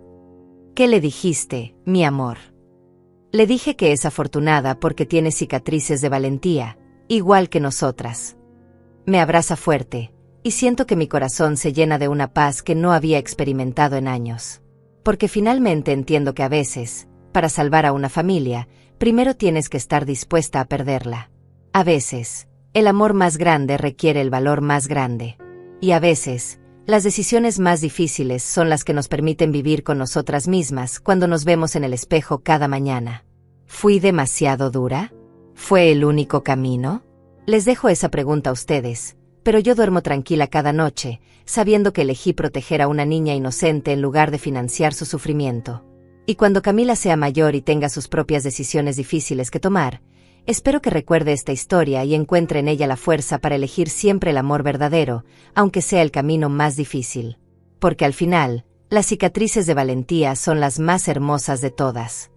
¿Qué le dijiste, mi amor? Le dije que es afortunada porque tiene cicatrices de valentía, igual que nosotras. Me abraza fuerte, y siento que mi corazón se llena de una paz que no había experimentado en años. Porque finalmente entiendo que a veces, para salvar a una familia, primero tienes que estar dispuesta a perderla. A veces, el amor más grande requiere el valor más grande. Y a veces, las decisiones más difíciles son las que nos permiten vivir con nosotras mismas cuando nos vemos en el espejo cada mañana. ¿Fui demasiado dura? ¿Fue el único camino? Les dejo esa pregunta a ustedes, pero yo duermo tranquila cada noche, sabiendo que elegí proteger a una niña inocente en lugar de financiar su sufrimiento. Y cuando Camila sea mayor y tenga sus propias decisiones difíciles que tomar, espero que recuerde esta historia y encuentre en ella la fuerza para elegir siempre el amor verdadero, aunque sea el camino más difícil. Porque al final, las cicatrices de valentía son las más hermosas de todas.